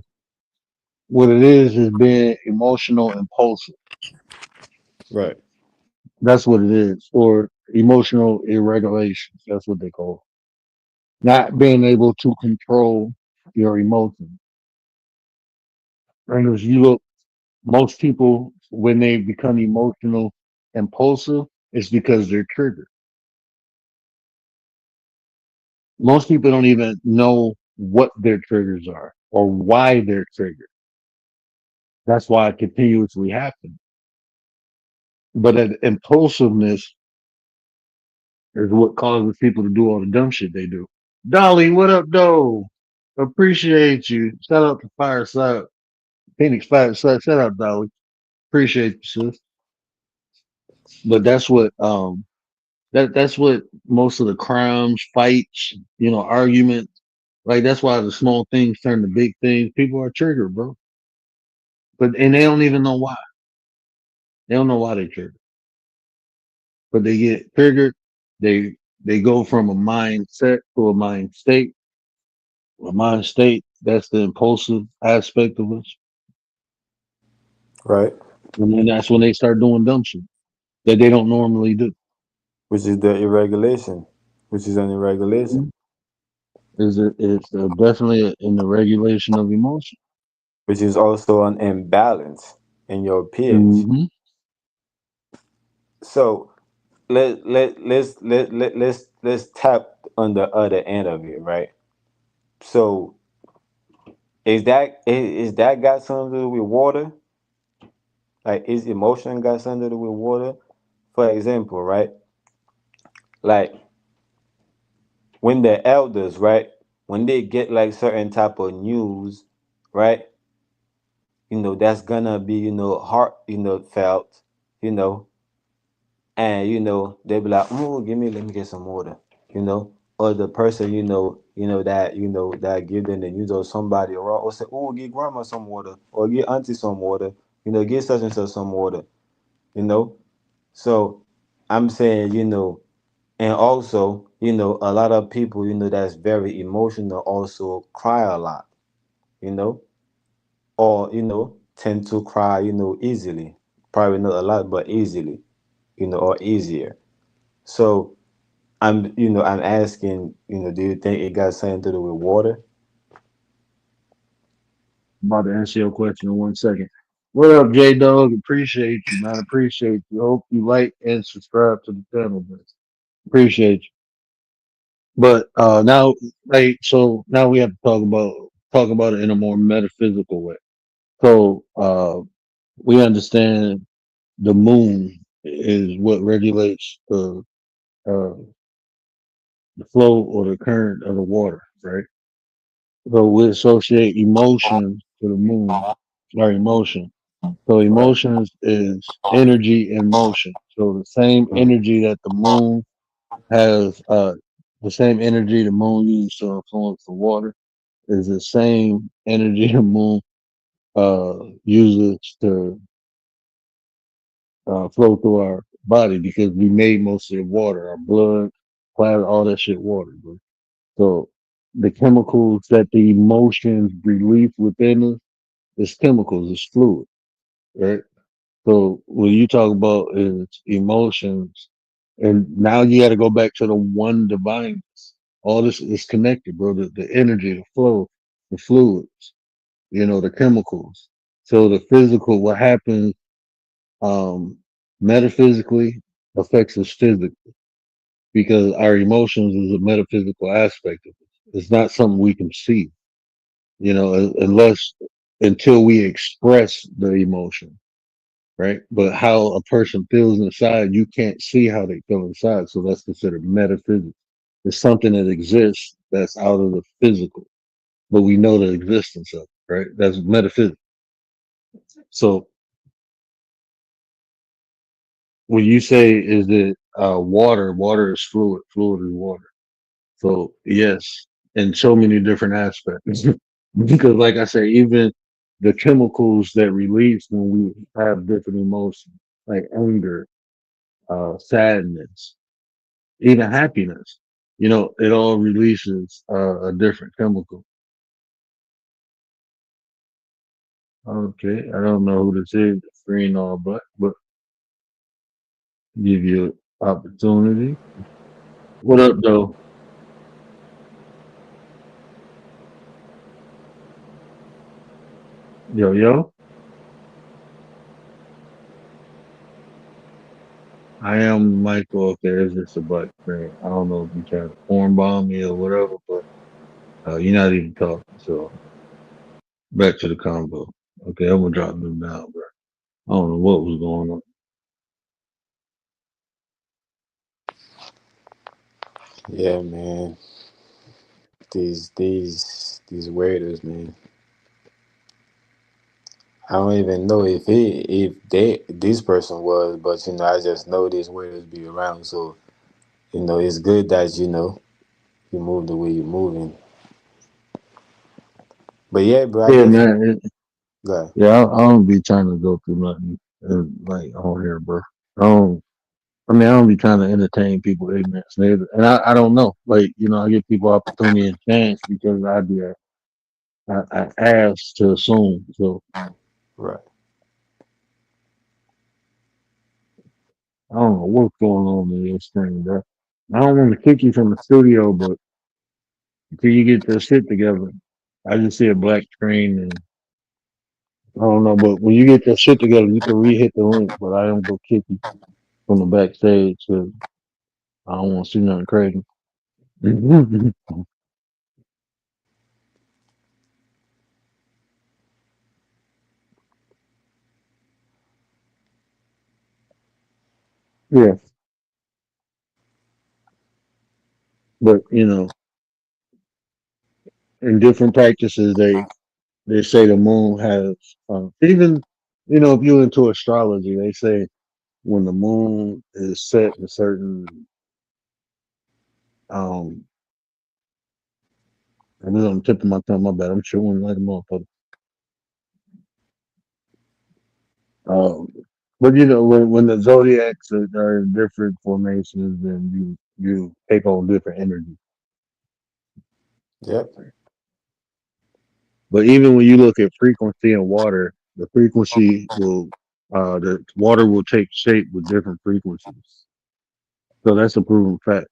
what it is being emotional impulsive. Right. That's what it is, or emotional irregulations. That's what they call it. Not being able to control your emotions. And as you look, most people when they become emotional impulsive, it's because they're triggered. Most people don't even know what their triggers are or why they're triggered. That's why it continuously happens. But that impulsiveness is what causes people to do all the dumb shit they do. Dolly, what up, though? Appreciate you. Shout out to Fireside, Phoenix Fireside. Shout out, Dolly. Appreciate you, sis. But that's what most of the crimes, fights, arguments. Like that's why the small things turn to big things. People are triggered, bro. And they don't even know why. They don't know why they triggered. But they get triggered. They go from a mindset to a mind state. A mind state, that's the impulsive aspect of us. Right. And then that's when they start doing dumb shit that they don't normally do. Which is the irregulation, which is an irregulation, Mhm. It's definitely in the regulation of emotion. which is also an imbalance in your pH. Hmm. So let's tap on the other end of it, right? So is that got something to do with water? Like is emotion got something to do with water? For example, right? Like when the elders, right? When they get like certain type of news, right? That's gonna be, heart, felt, you know, and they'll be like, oh, let me get some water, or the person, that give them the news or somebody or say, oh, give grandma some water or give auntie some water, give such and such some water, you know. So I'm saying, and also, a lot of people, that's very emotional also cry a lot, you know. or tend to cry easily. Probably not a lot, but easily, or easier. So I'm asking, do you think it got something to do with water? About to answer your question in 1 second. What up, J Dog? Appreciate you, man. Appreciate you. Hope you like and subscribe to the channel, man. Appreciate you. But now, like, so now we have to talk about it in a more metaphysical way. So we understand the moon is what regulates uh, the flow or the current of the water, right? So we associate emotion to the moon, our emotion. So Right. emotions is energy in motion. So the same energy that the moon has, the same energy the moon uses to influence the water is the same energy the moon uses to flow through our body because we made mostly of water, our blood, plasma, all that shit water, bro. So the chemicals that the emotions release within us is chemicals, it's fluid, right? So when you talk about is emotions, and now you got to go back to the one divine. All this is connected, bro. The energy, the flow, the fluids, the chemicals. So the physical, what happens um, metaphysically affects us physically because our emotions is a metaphysical aspect of it. It's not something we can see, unless until we express the emotion, right? But how a person feels inside, you can't see how they feel inside. So that's considered metaphysics. It's something that exists that's out of the physical, but we know the existence of it, right? That's metaphysics. So when you say is it water is fluid is water. So yes, in so many different aspects. Because like I say, even the chemicals that release when we have different emotions, like anger, sadness, even happiness, it all releases a different chemical. Okay, I don't know who this is, green all but give you opportunity. What up, though? Yo, yo. I am Michael. Okay, it's just a black screen. I don't know if you trying to form bomb me or whatever, but you're not even talking. So back to the combo. Okay, I'm gonna drop them down, bro. I don't know what was going on. Yeah, man. These weirdos, man. I don't even know if this person was, but I just know these weirdos be around. So it's good that you move the way you're moving. But yeah, bro, I Yeah, definitely man. got. Yeah, I don't be trying to go through nothing like on here, bro. I don't. I mean, I don't be trying to entertain people ignorance, neither. And I don't know. Like, I give people opportunity and chance because I asked to assume. So Right. I don't know what's going on in this thing, bro. I don't want to kick you from the studio, but until you get this shit together, I just see a black screen and I don't know. But when you get that shit together, you can re-hit the link. But I don't go kick you from the backstage because I don't want to see nothing crazy. Yeah, but in different practices, they say the moon has even if you're into astrology, they say when the moon is set in certain um I'm on the tip of my tongue, my bad. I'm chewing like a motherfucker. Um, but when the zodiacs are in different formations, then you take on different energy. Yep. But even when you look at frequency in water, the water will take shape with different frequencies. So that's a proven fact.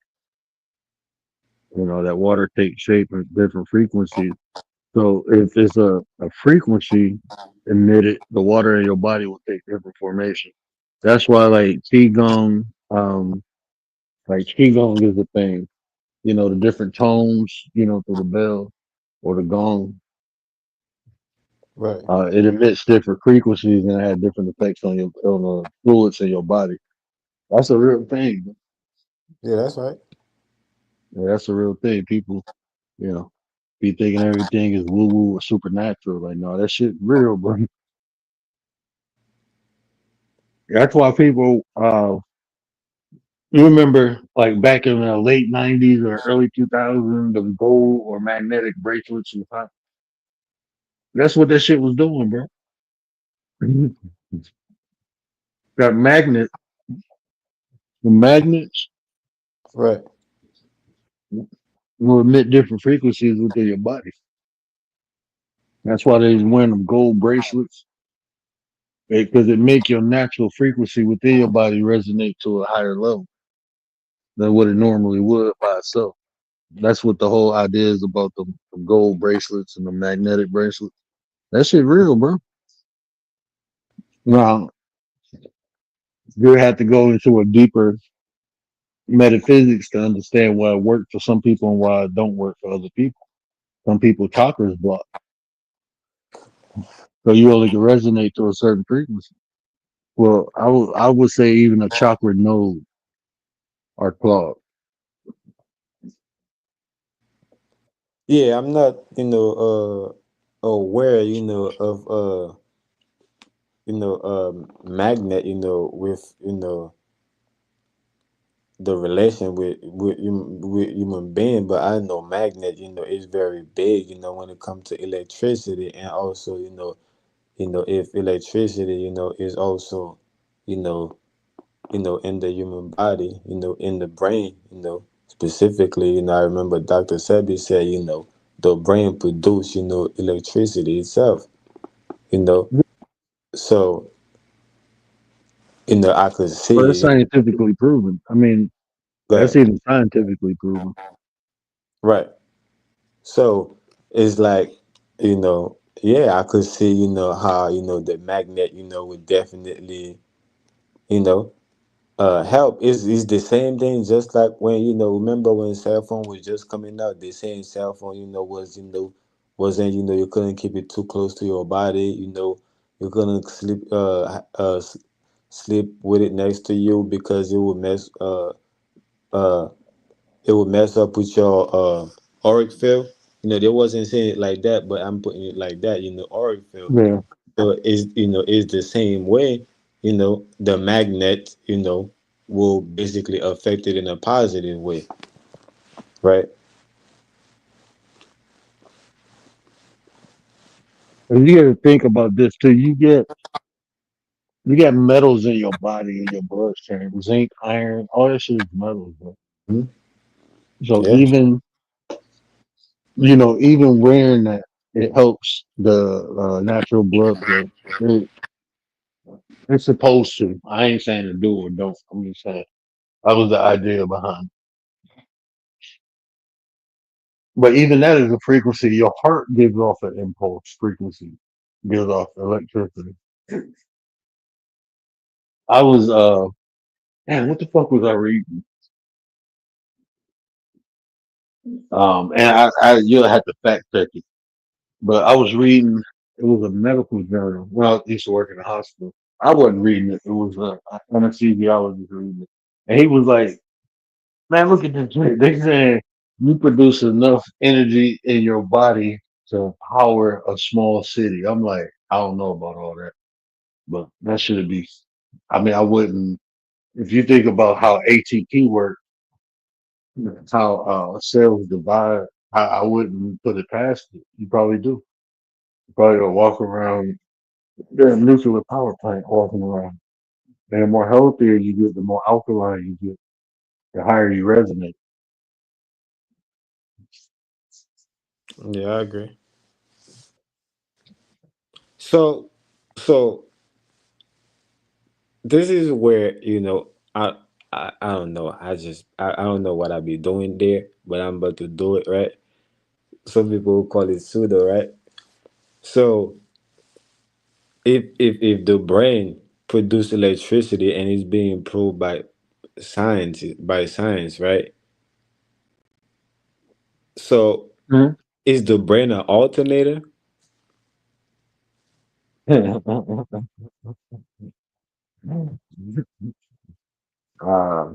You know, that water takes shape at different frequencies. So if it's a frequency emitted, the water in your body will take different formation. That's why like qigong is a thing. You know, the different tones, you know, through the bell or the gong, Right. it emits different frequencies and it has different effects on the fluids in your body. That's a real thing. Yeah, that's right. Yeah, that's a real thing. People, you know, be thinking everything is woo woo or supernatural. Like, no, that shit real, bro. That's why people, you remember like back in the late '90s or early 2000s, the gold or magnetic bracelets and stuff. That's what that shit was doing, bro. That the magnets Right. will emit different frequencies within your body. That's why they wearing them gold bracelets because it make your natural frequency within your body resonate to a higher level than what it normally would by itself. That's what the whole idea is about the gold bracelets and the magnetic bracelets. That shit real, bro. Now you have to go into a deeper metaphysics to understand why it worked for some people and why it don't work for other people. Some people chakras block, so you only can resonate to a certain frequency. Well, I would say even a chakra node are clogged. Yeah, I'm not, aware, of magnet, with, the relation with human being, but I know magnet, is very big, when it comes to electricity, and also, if electricity, is also, you know, in the human body, in the brain, specifically, I remember Dr. Sebi said, the brain produce, electricity itself, you know. So, I could But it's see it. scientifically proven. I mean, that's Right. even scientifically proven. Right. So it's like, yeah, I could see, how, the magnet, would definitely, you know, help. Is the same thing, just like when, remember when cell phone was just coming out, the same cell phone, was, wasn't, you couldn't keep it too close to your body, you couldn't sleep with it next to you because uh it would mess up with your auric field. They wasn't saying it like that, but I'm putting it like that, auric field. Yeah. So is the same way, the magnet, will basically affect it in a positive way, right? And you got to think about this too. You get metals in your body, in your bloodstream, zinc, iron, all that shit is metals, bro. Mhm. So Yeah. even wearing that, it helps the natural blood flow. It, it's supposed to. I ain't saying to do or don't. I'm just saying that was the idea behind it. But even that is a frequency. Your heart gives off an impulse frequency, gives off electricity. I was man, what the fuck was I reading? And you'll have to fact check it. But I was reading. It was a medical journal. Well, I used to work in a hospital. I wasn't reading it. It was an anesthesiologist reading it, and he was like, "Man, look at this shit. They saying you produce enough energy in your body to power a small city." I'm like, I don't know about all that, but that should be. I mean, I wouldn't. If you think about how ATP works, how cells divide, I wouldn't put it past it. You probably do. You probably don't walk around. They're a nuclear power plant walking around. And the more healthier you get, the more alkaline you get, the higher you resonate. Yeah, I agree. So this is where I don't know. I don't know what I be doing there, but I'm about to do it, right? Some people call it pseudo, right? So if the brain produce electricity and is being proved by science, right? So Mhm. is the brain an alternator? uh,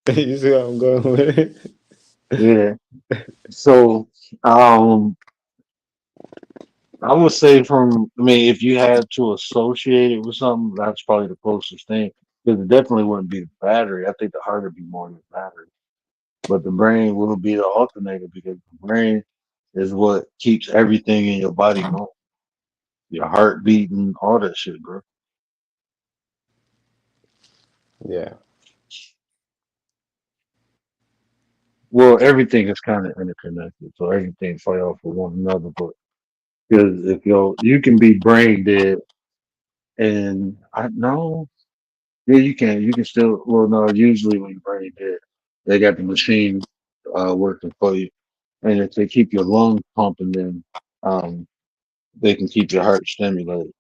You see where I'm going with it? yeah. So, um, I would say I mean, if you had to associate it with something, that's probably the closest thing. Because it definitely wouldn't be the battery. I think the heart would be more than the battery. But the brain will be the alternator because the brain is what keeps everything in your body going. Your heart beating, all that shit, bro. Yeah. Well, everything is kind of interconnected, so everything play off of one another. But because if you can be brain dead, and I know, yeah, you can still. Well, no, usually when you're brain dead, they got the machine working for you, and if they keep your lungs pumping, then um, they can keep your heart stimulated.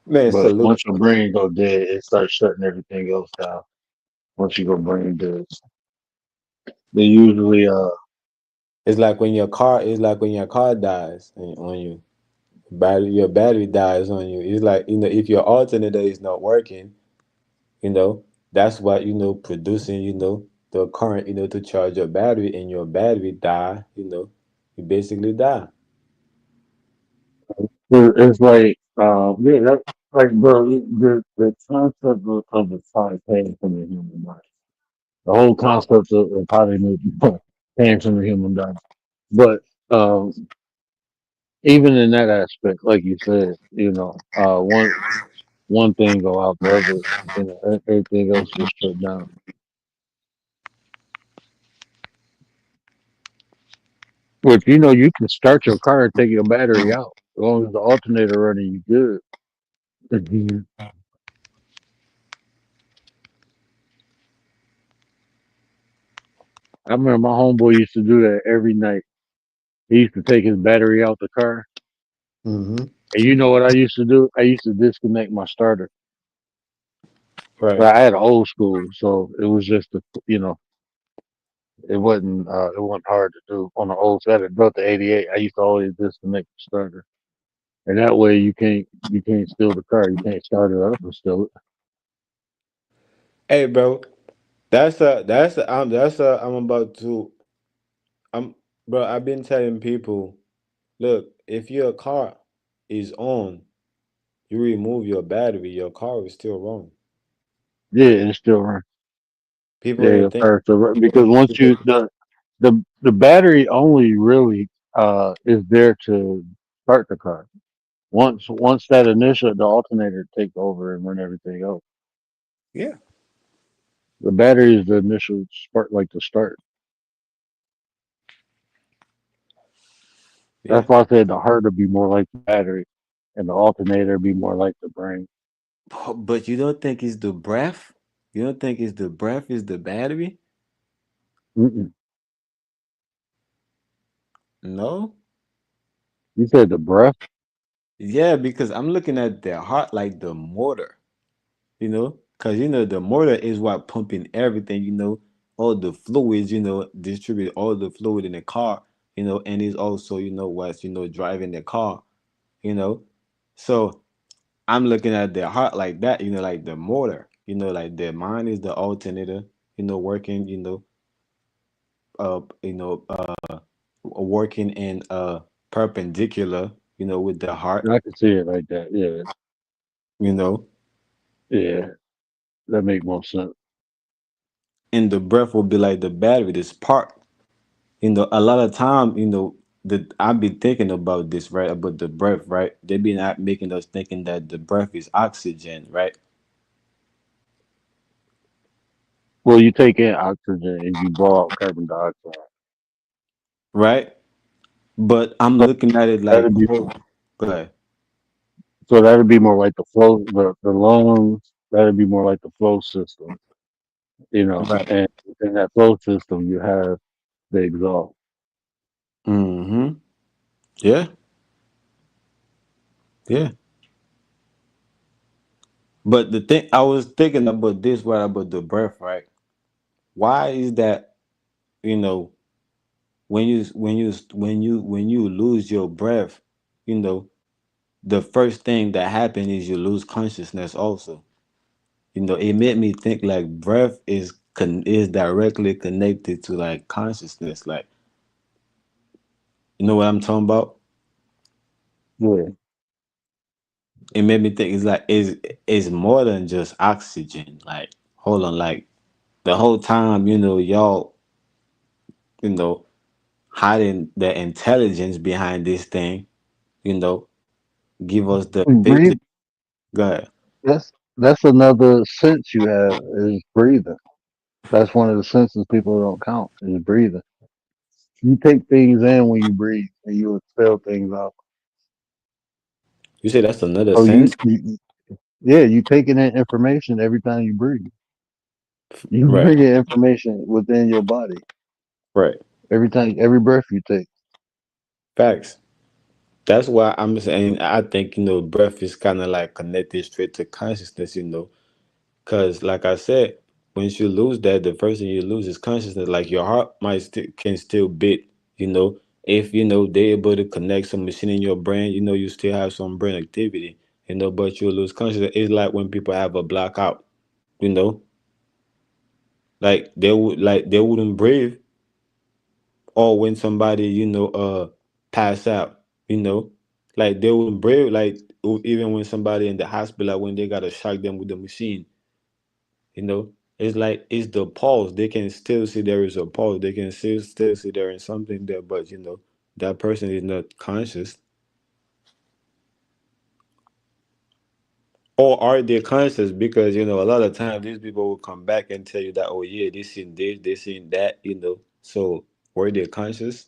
Man, But salute. once your brain go dead, it starts shutting everything else down. Once you go brain dead, they usually It's like when your car dies on you. Your battery dies on you. It's like, if your alternator is not working, you know, that's what, producing, the current, to charge your battery, and your battery die, you basically die. it's like yeah, that like bro, the concept of the time came from the human mind. The whole concept of how they make people came from the human mind. But um, even in that aspect, like you said, one thing go out, the other, everything else gets shut down. Which you can start your car and take your battery out as long as the alternator running, you good. But I remember my homeboy used to do that every night. He used to take his battery out the car, Mm-hmm. and you know what I used to do? I used to disconnect my starter. Right. But I had an old school, so it was just it wasn't hard to do on the old set. I built the '88. I used to always disconnect the starter, and that way you can't steal the car. You can't start it up and steal it. Hey, bro. I'm about to. I'm, bro. I've been telling people, look, if your car is on, you remove your battery, your car is still wrong. Yeah, it's still running. People Yeah, don't your think. car still running because once People, the battery only really is there to start the car. Once that initial the alternator take over and run everything else. yeah, The battery is the initial spark, like the start. yeah. That's why I said the heart would be more like the battery, and the alternator be more like the brain. But you don't think it's the breath? You don't think it's the breath is the battery? Mm-mm. No. You said the breath. Yeah, because I'm looking at the heart like the motor. Because the motor is what pumping everything. All the fluids. Distribute all the fluid in the car. And is also what's driving the car. You know, so I'm looking at the heart like that. Like the motor. Like the mind is the alternator. Working. Uh, you know, uh, working in perpendicular. With the heart. I can see it like that. Yeah, You know, yeah, that make more sense. and the breath will be like the battery, the spark. A lot of time, that I be thinking about this, right? About the breath, right? They be not making us thinking that the breath is oxygen, right? Well, you take in oxygen and you blow out carbon dioxide. Right? But I'm So looking at it like, that'd be go ahead. so that'd be more like the flow, the lungs. That'd be more like the flow system, Right. and within that flow system, you have the exhaust. Mm-hmm. Yeah. Yeah. But the thing I was thinking about this, right, about the breath, right? Why is that, you know, when you lose your breath, you know, the first thing that happens is you lose consciousness also. It made me think like breath is directly connected to like consciousness. Like, you know what I'm talking about? Yeah. It made me think it's like is more than just oxygen. Like, hold on, like the whole time, y'all, you know, hiding the intelligence behind this thing, you know, give us the And breathe. physics. Go ahead. That's another sense you have is breathing. That's one of the senses people don't count is breathing. You take things in when you breathe, and you expel things out. You say that's another So sense? yeah, you taking in information every time you breathe. You Right, bring in information within your body right. every breath you take. Facts. That's why I'm saying I think, breath is kind of like connected straight to consciousness, because like I said, once you lose that, the first thing you lose is consciousness. Like your heart might can still beat, you know, if they're able to connect some machine in your brain, you still have some brain activity, but you lose consciousness. It's like when people have a blackout, you know, like they wouldn't breathe, or when somebody pass out, you know, like they wouldn't breathe, like even when somebody in the hospital, like when they gotta shock them with the machine, it's like it's the pulse. They can still see there is a pulse. They can still see there is something there, but that person is not conscious. Or are they conscious? Because a lot of times these people will come back and tell you that, oh yeah, they seen this, they seen that. So were they conscious,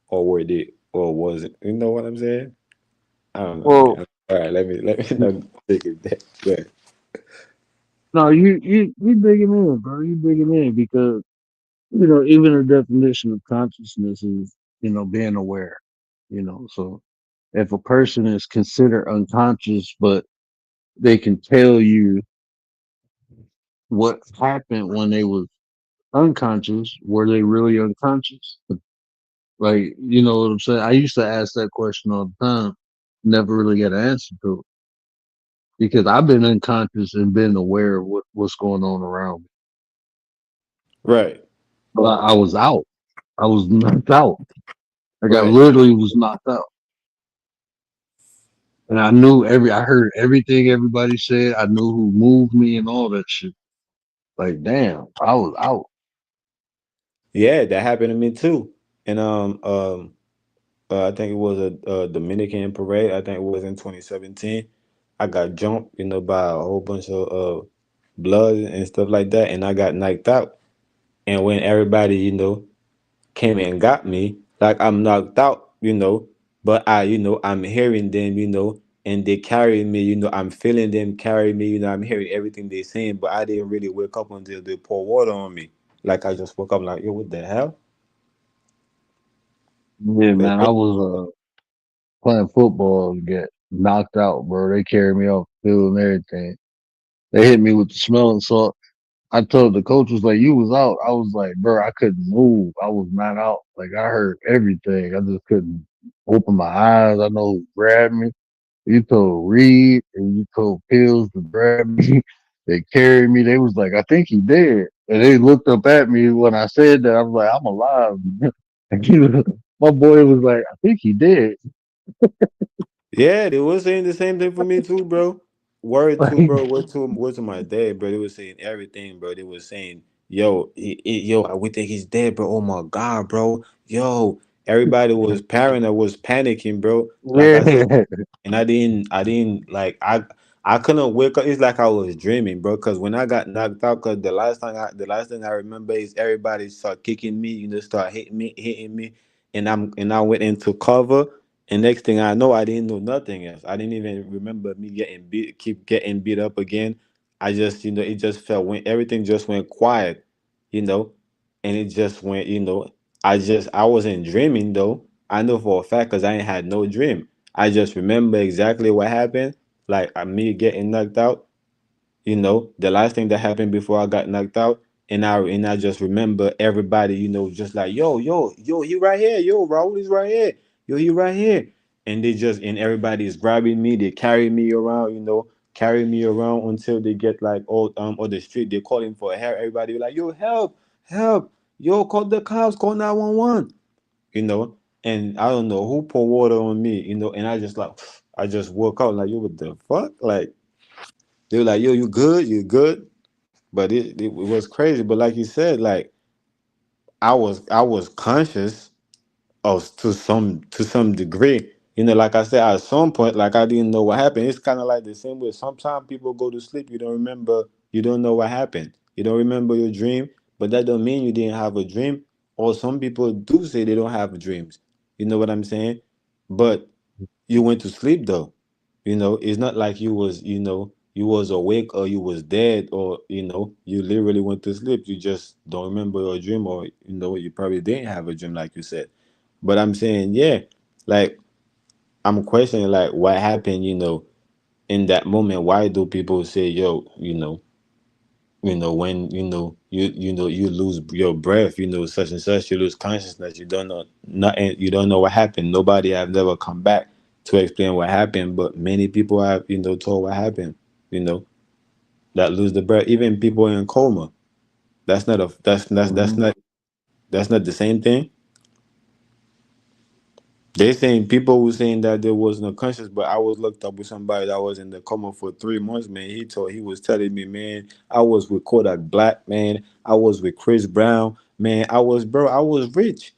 or was it? You know what I'm saying? I don't know, Well, man. All right, let me not take it that way. no, you digging in, bro. You digging in because even the definition of consciousness is being aware. So if a person is considered unconscious, but they can tell you what happened when they was unconscious, were they really unconscious? Like, you know what I'm saying? I used to ask that question all the time, never really get an answer to it because I've been unconscious and been aware of what's going on around me. Right, But I was out. I was knocked out. Like I right. literally was knocked out. And I heard everything everybody said. I knew who moved me and all that shit. Like, damn, I was out. Yeah, that happened to me too. And I think it was a Dominican parade. I think it was in 2017. I got jumped, by a whole bunch of blood and stuff like that, and I got knocked out. And when everybody, came and got me, like I'm knocked out, but I'm hearing them, and they carry me, I'm feeling them carry me, I'm hearing everything they're saying, but I didn't really wake up until they pour water on me. Like I just woke up like, yo, what the hell? Yeah, But man. I was playing football and get knocked out, bro. They carried me off the field and everything. They hit me with the smelling salt. I told the coach was like, "You was out." I was like, "Bro, I couldn't move. I was not out. Like I heard everything. I just couldn't open my eyes. I know who grabbed me. You told Reed and you told Pills to grab me. They carried me. They was like, I think he dead. And they looked up at me when I said that. I was like, I'm alive. My boy was like, I think he dead. yeah, they was saying the same thing for me too, bro. Word to Like, bro, word to my dad, bro. They was saying everything, bro. They was saying, yo, yo, we think he's dead, bro. Oh my god, bro. Yo, everybody was paranoid, was panicking, bro. Like I said, yeah. and I didn't like I couldn't wake up. It's like I was dreaming, bro. Cause when I got knocked out, cause the last thing I remember is everybody start kicking me, start hitting me, and I went into cover, and next thing I know, I didn't know nothing else. I didn't even remember me keep getting beat up again. I just, it just felt when everything just went quiet, you know, and it just went, I wasn't dreaming though. I know for a fact because I ain't had no dream. I just remember exactly what happened, like me getting knocked out, the last thing that happened before I got knocked out, and I just remember everybody, just like, yo, he right here, yo, Raul is right here, yo, he right here, and everybody is grabbing me, they carry me around until they get like all on the street, they calling for help, everybody be like, yo, help, help, yo, call the cops, call 911, you know, and I don't know who poured water on me, and I just like, I just woke up like, yo, what the fuck, like. They were like, "Yo, you good? You good?" But it was crazy. But like you said, like I was conscious of to some degree. Like I said, at some point, like I didn't know what happened. It's kind of like the same way. Sometimes people go to sleep, you don't remember, you don't know what happened. You don't remember your dream, but that don't mean you didn't have a dream. Or some people do say they don't have dreams. You know what I'm saying? But you went to sleep though. It's not like you was awake or you was dead, or you literally went to sleep. You just don't remember your dream, or you probably didn't have a dream like you said. But I'm saying, yeah, like I'm questioning like what happened, in that moment. Why do people say, yo, when you lose your breath, such and such, you lose consciousness, you don't know nothing, you don't know what happened. Nobody have never come back to explain what happened, but many people have told what happened, you know that lose the breath, even people in coma. That's not a that's not the same thing. They saying people were saying that there was no conscience, but I was looked up with somebody that was in the coma for 3 months, man. He was telling me, man, I was with Kodak Black, man. I was with Chris Brown, man. I was rich.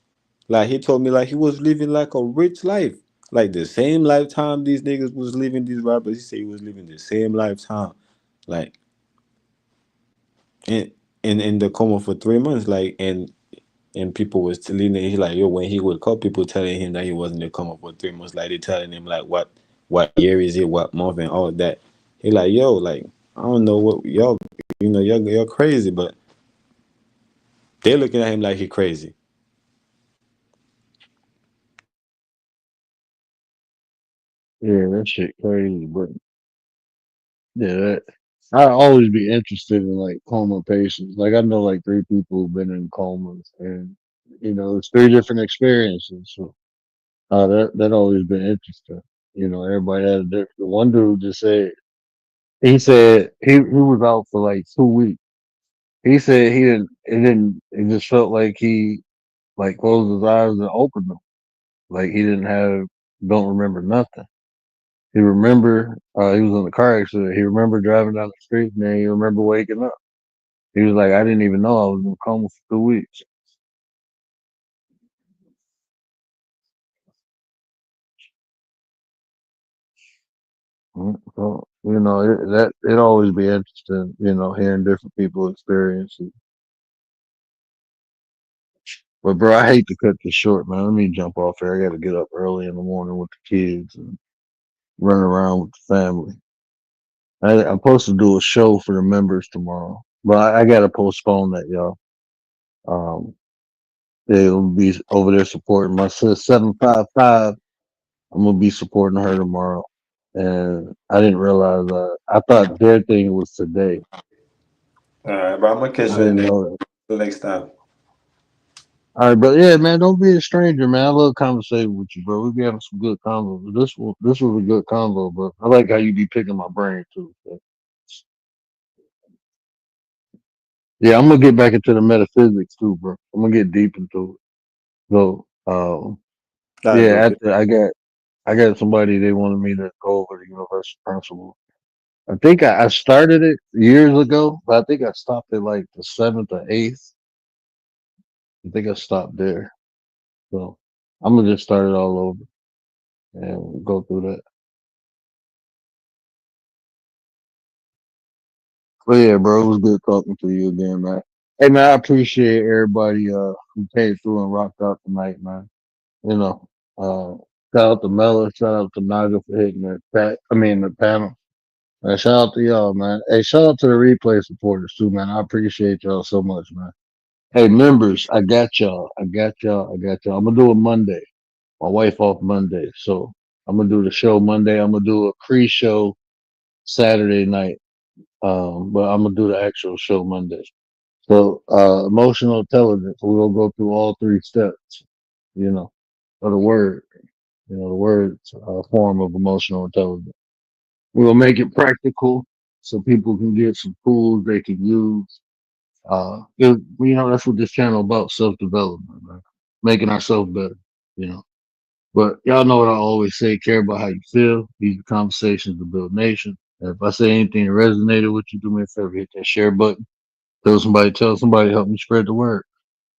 Like he told me, like he was living like a rich life, like the same lifetime these niggas was living. These rappers, he said he was living the same lifetime, like in in the coma for 3 months, like and people was telling him, he like, yo, when he would call, people telling him that he wasn't to come up for 3 months, like they telling him like what year is it, what month, and all that. He like, yo, like I don't know what y'all, you're crazy, but they looking at him like he crazy. Yeah, that shit crazy, but yeah, I always be interested in like coma patients. Like I know like 3 people who've been in comas, and it's 3 different experiences. So that always been interesting. Everybody had a different. One dude just said he said he was out for like 2 weeks. He said he didn't. It just felt like he like closed his eyes and opened them. Like he didn't have. Don't remember nothing. He remember he was in a car accident. He remember driving down the street, and then he remember waking up. He was like, I didn't even know I was in a coma for 2 weeks. So, it always be interesting, hearing different people's experiences. But bro, I hate to cut this short, man. Let me jump off here. I got to get up early in the morning with the kids and run around with the family. I'm supposed to do a show for the members tomorrow, but I got to postpone that, y'all. Um, they'll be over there supporting my sis 755. I'm gonna be supporting her tomorrow, and I didn't realize. I thought their thing was today. All right, bro. I'm gonna I catch you didn't know that. the next time. All right, but yeah, man, don't be a stranger, man. I love conversating with you, bro. We be having some good convo. This was a good convo, bro. I like how you be picking my brain too. So. Yeah, I'm gonna get back into the metaphysics too, bro. I'm gonna get deep into it. So, All right, bro. yeah, after I got somebody they wanted me to go over the universal principle. I think I started it years ago, but I think I stopped at like the 7th or 8th. I think I stopped there. So I'm gonna just start it all over and go through that. But yeah, bro, it was good talking to you again, man. Hey man, I appreciate everybody who came through and rocked out tonight, man. You know, shout out to Mella, shout out to Naga for hitting the the panel. Shout out to y'all, man. Hey, shout out to the replay supporters too, man. I appreciate y'all so much, man. Hey, members, I got y'all. I got y'all. I'm gonna do it Monday. My wife off Monday, so I'm gonna do the show Monday. I'm gonna do a pre-show Saturday night. But I'm gonna do the actual show Monday. So, emotional intelligence. We'll go through all 3 steps, you know, of the word. You know, the word's form of emotional intelligence. We'll make it practical so people can get some tools they can use. You know, that's what this channel about, self-development, man. Making ourselves better, you know. But y'all know what I always say, care about how you feel. These are conversations to build nation. And if I say anything that resonated with you, do me a favor, hit that share button. Tell somebody, help me spread the word.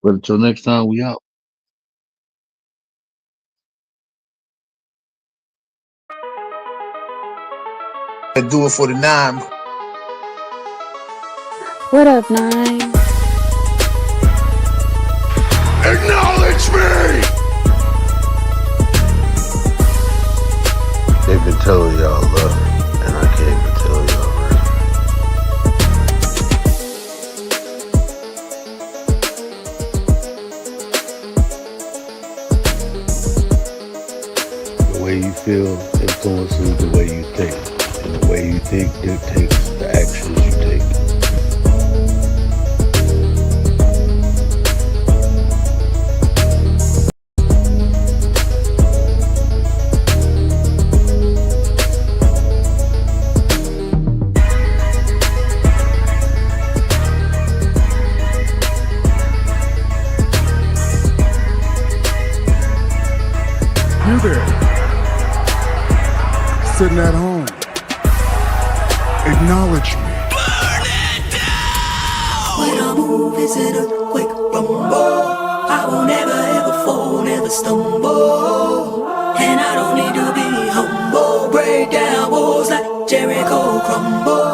But until next time, we out. And do it for the 9. What up, 9? Acknowledge me! They've been telling y'all love, and I can't even tell y'all right. The way you feel influences the way you think, and the way you think dictates the actions you take. You there, sitting at home, acknowledge me. When I move, is it a quick rumble? I won't ever fall, never stumble. And I don't need to be humble. Break down walls like Jericho crumble.